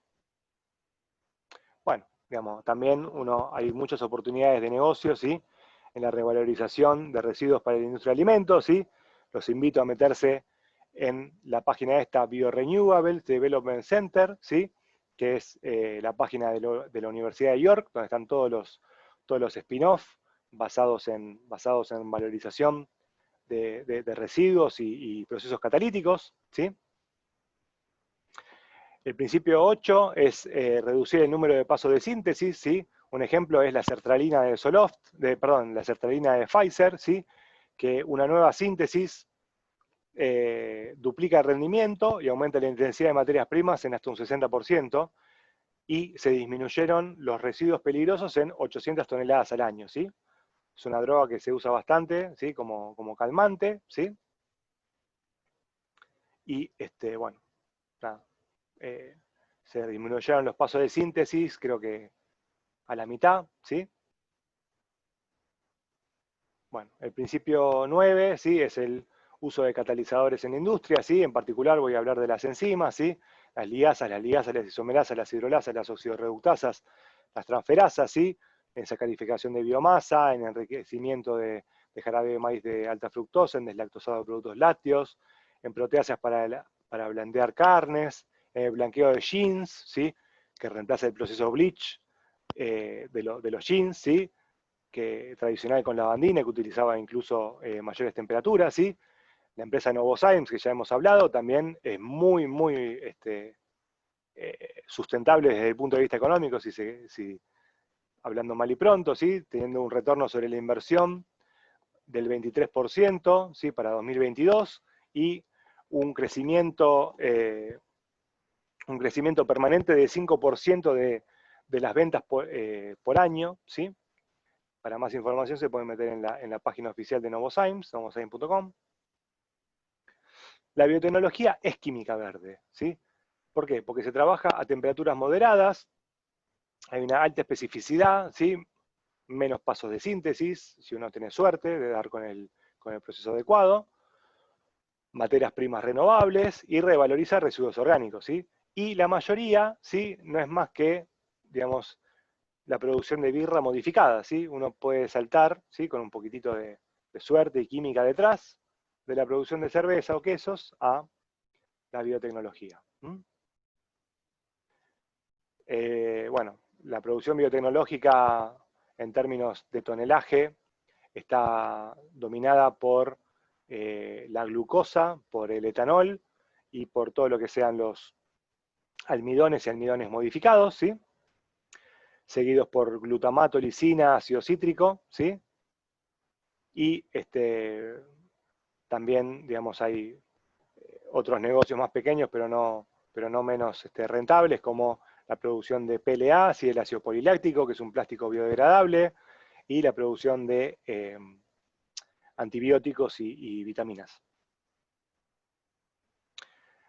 Bueno, digamos, también hay muchas oportunidades de negocio, ¿sí? En la revalorización de residuos para la industria de alimentos, ¿sí? Los invito a meterse en la página esta BioRenewables Development Center, ¿sí? Que es la página de la Universidad de York, donde están todos los spin-off basados en valorización de residuos y procesos catalíticos, ¿sí? El principio 8 es reducir el número de pasos de síntesis, ¿sí? Un ejemplo es la sertralina de la sertralina de Pfizer, ¿sí? Que una nueva síntesis duplica el rendimiento y aumenta la intensidad de materias primas en hasta un 60%, y se disminuyeron los residuos peligrosos en 800 toneladas al año, ¿sí? Es una droga que se usa bastante, ¿sí? Como calmante, ¿sí? Y, bueno, nada, se disminuyeron los pasos de síntesis, creo que a la mitad, ¿sí? Bueno, el principio 9, ¿sí? Es el uso de catalizadores en la industria, ¿sí? En particular voy a hablar de las enzimas, ¿sí? Las ligasas, las isomerasas, las hidrolasas, las oxidorreductasas, las transferasas, ¿sí? En sacarificación de biomasa, en enriquecimiento de jarabe de maíz de alta fructosa, en deslactosado de productos lácteos, en proteasas para blandear carnes, en el blanqueo de jeans, ¿sí? Que reemplaza el proceso bleach de los jeans, ¿sí? Que tradicional con lavandina, que utilizaba incluso mayores temperaturas, ¿sí? La empresa Novozymes, que ya hemos hablado, también es muy, muy sustentable desde el punto de vista económico, hablando mal y pronto, ¿sí? Teniendo un retorno sobre la inversión del 23%, ¿sí? Para 2022, y un crecimiento permanente de 5% de las ventas por año, ¿sí? Para más información se pueden meter en la página oficial de Novozymes, novozymes.com. La biotecnología es química verde, ¿sí? ¿Por qué? Porque se trabaja a temperaturas moderadas, hay una alta especificidad, ¿sí? Menos pasos de síntesis, si uno tiene suerte de dar con el proceso adecuado, materias primas renovables y revaloriza residuos orgánicos, ¿sí? Y la mayoría, ¿sí? No es más que, digamos, la producción de birra modificada, ¿sí? Uno puede saltar, ¿sí? Con un poquitito de suerte y química detrás, de la producción de cerveza o quesos a la biotecnología. Bueno, la producción biotecnológica en términos de tonelaje está dominada por la glucosa, por el etanol y por todo lo que sean los almidones y almidones modificados, ¿sí? Seguidos por glutamato, lisina, ácido cítrico, ¿sí? Y también, digamos, hay otros negocios más pequeños, pero no menos rentables, como la producción de PLA, ¿sí? El ácido poliláctico, que es un plástico biodegradable, y la producción de antibióticos y vitaminas.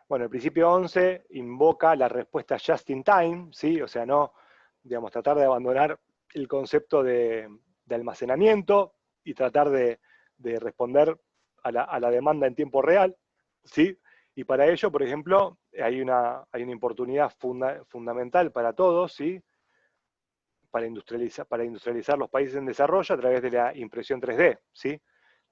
Bueno, el principio 11 invoca la respuesta just in time, ¿sí? O sea, no, digamos, tratar de abandonar el concepto de almacenamiento, y tratar de responder a la demanda en tiempo real, ¿sí? Y para ello, por ejemplo, hay una oportunidad fundamental para todos, ¿sí? Para industrializar los países en desarrollo a través de la impresión 3D, ¿sí?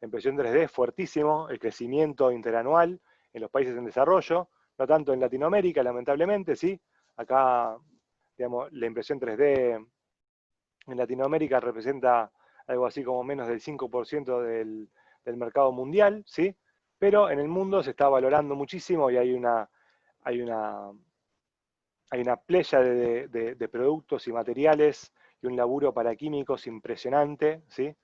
La impresión 3D es fuertísimo, el crecimiento interanual en los países en desarrollo, no tanto en Latinoamérica, lamentablemente, ¿sí? Acá, digamos, la impresión 3D en Latinoamérica representa algo así como menos del 5% del mercado mundial, ¿sí? Pero en el mundo se está valorando muchísimo y hay una, hay una playa de productos y materiales y un laburo para químicos impresionante, ¿sí?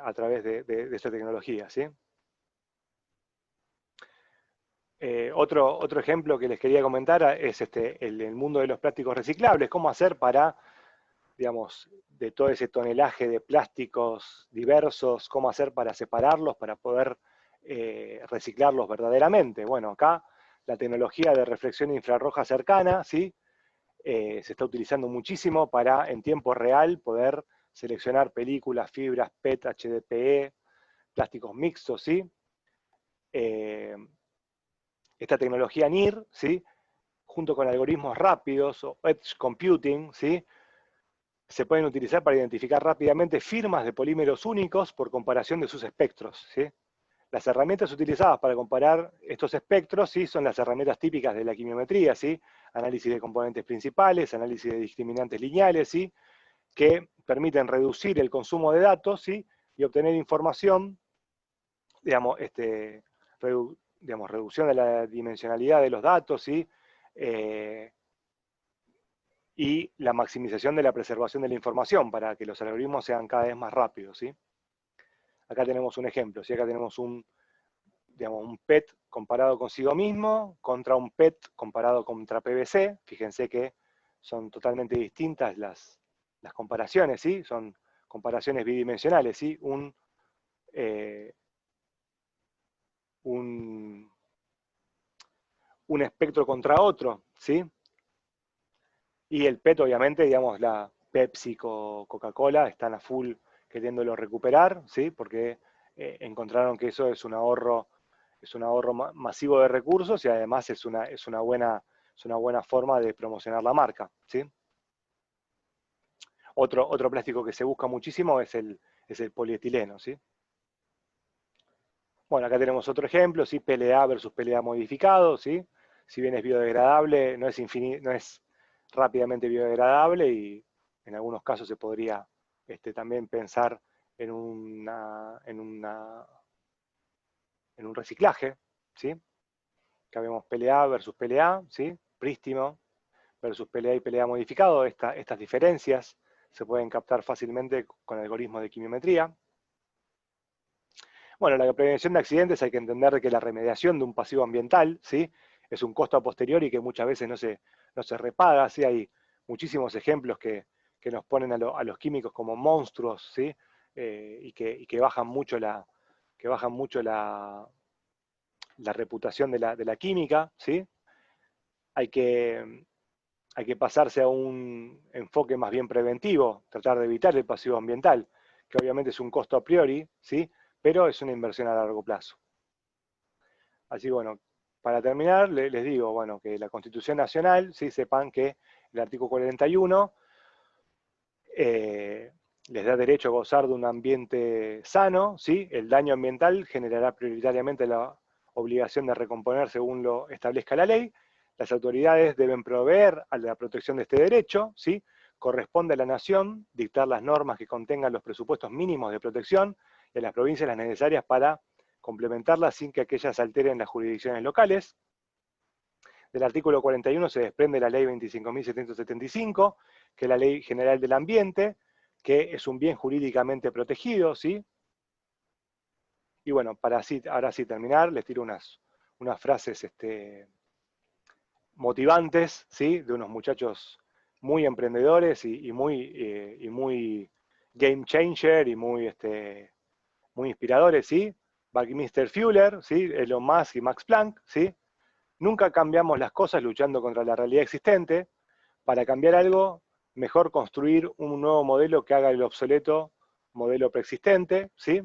A través de esta tecnología, ¿sí? Otro ejemplo que les quería comentar es el mundo de los plásticos reciclables, cómo hacer para, digamos, de todo ese tonelaje de plásticos diversos, cómo hacer para separarlos, para poder reciclarlos verdaderamente. Bueno, acá la tecnología de reflexión infrarroja cercana, ¿sí? Se está utilizando muchísimo para en tiempo real poder seleccionar películas, fibras, PET, HDPE, plásticos mixtos, ¿sí? Esta tecnología NIR, ¿sí? Junto con algoritmos rápidos o edge computing, ¿sí? Se pueden utilizar para identificar rápidamente firmas de polímeros únicos por comparación de sus espectros, ¿sí? Las herramientas utilizadas para comparar estos espectros, ¿sí? Son las herramientas típicas de la quimiometría, ¿sí? Análisis de componentes principales, análisis de discriminantes lineales, ¿sí? Que permiten reducir el consumo de datos, ¿sí? Y obtener información, digamos, reducción de la dimensionalidad de los datos, ¿sí? Y la maximización de la preservación de la información para que los algoritmos sean cada vez más rápidos, ¿sí? Acá tenemos un ejemplo, ¿sí? Acá tenemos digamos, un PET comparado consigo mismo contra un PET comparado contra PVC. Fíjense que son totalmente distintas las comparaciones, ¿sí? Son comparaciones bidimensionales, ¿sí? Eh, un, un espectro contra otro, ¿sí? Y el PET, obviamente, digamos, la Pepsi, Coca-Cola, están a full queriéndolo recuperar, ¿sí? Porque encontraron que eso es un ahorro masivo de recursos y además es una buena forma de promocionar la marca, ¿sí? Otro plástico que se busca muchísimo es el polietileno, ¿sí? Bueno, acá tenemos otro ejemplo, ¿sí? PLA versus PLA modificado, ¿sí? Si bien es biodegradable, no es rápidamente biodegradable y en algunos casos se podría también pensar en, en un reciclaje, ¿sí? Acá vemos PLA versus PLA, ¿sí? Prístino versus PLA y PLA modificado. Estas diferencias se pueden captar fácilmente con algoritmos de quimiometría. Bueno, la prevención de accidentes hay que entender que la remediación de un pasivo ambiental, ¿sí? Es un costo a posteriori que muchas veces no se repaga, ¿sí? Hay muchísimos ejemplos que nos ponen a los químicos como monstruos, ¿sí? Y que bajan mucho la reputación de la química, ¿sí? Hay que, hay que pasarse a un enfoque más bien preventivo, tratar de evitar el pasivo ambiental, que obviamente es un costo a priori, ¿sí? Pero es una inversión a largo plazo. Así que bueno, para terminar, les digo, bueno, que la Constitución Nacional, ¿sí? Sepan que el artículo 41 les da derecho a gozar de un ambiente sano, ¿sí? El daño ambiental generará prioritariamente la obligación de recomponer según lo establezca la ley. Las autoridades deben proveer a la protección de este derecho, ¿sí? Corresponde a la nación dictar las normas que contengan los presupuestos mínimos de protección y a las provincias las necesarias para complementarlas sin que aquellas alteren las jurisdicciones locales. Del artículo 41 se desprende la ley 25.775, que es la Ley General del Ambiente, que es un bien jurídicamente protegido, ¿sí? Y bueno, ahora sí terminar, les tiro unas frases motivantes, ¿sí? De unos muchachos muy emprendedores y muy game changer y muy inspiradores, ¿sí? Buckminster Fuller, ¿sí? Elon Musk y Max Planck, ¿sí? Nunca cambiamos las cosas luchando contra la realidad existente. Para cambiar algo, mejor construir un nuevo modelo que haga el obsoleto modelo preexistente, ¿sí?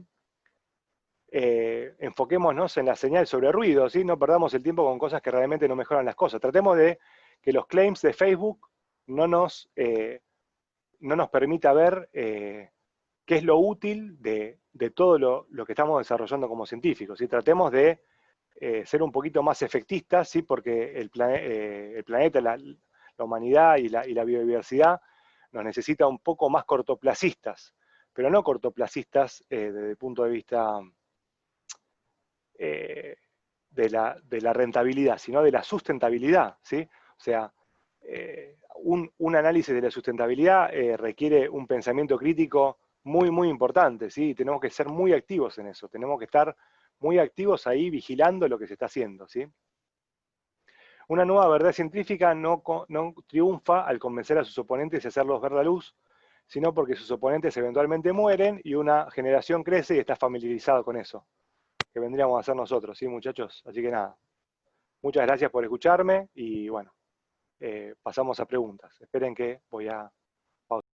Enfoquémonos en la señal sobre ruido, ¿sí? No perdamos el tiempo con cosas que realmente no mejoran las cosas. Tratemos de que los claims de Facebook no nos permita ver qué es lo útil de todo lo que estamos desarrollando como científicos, ¿sí? Tratemos de ser un poquito más efectistas, ¿sí? Porque el planeta, la humanidad y la biodiversidad nos necesita un poco más cortoplacistas, pero no cortoplacistas desde el punto de vista eh, de la rentabilidad, sino de la sustentabilidad, ¿sí? O sea, un análisis de la sustentabilidad requiere un pensamiento crítico muy, muy importante, ¿sí? Tenemos que ser muy activos en eso, tenemos que estar muy activos ahí vigilando lo que se está haciendo, ¿sí? Una nueva verdad científica no triunfa al convencer a sus oponentes y hacerlos ver la luz, sino porque sus oponentes eventualmente mueren y una generación crece y está familiarizada con eso, que vendríamos a hacer nosotros, ¿sí, muchachos? Así que nada, muchas gracias por escucharme y bueno, pasamos a preguntas. Esperen que voy a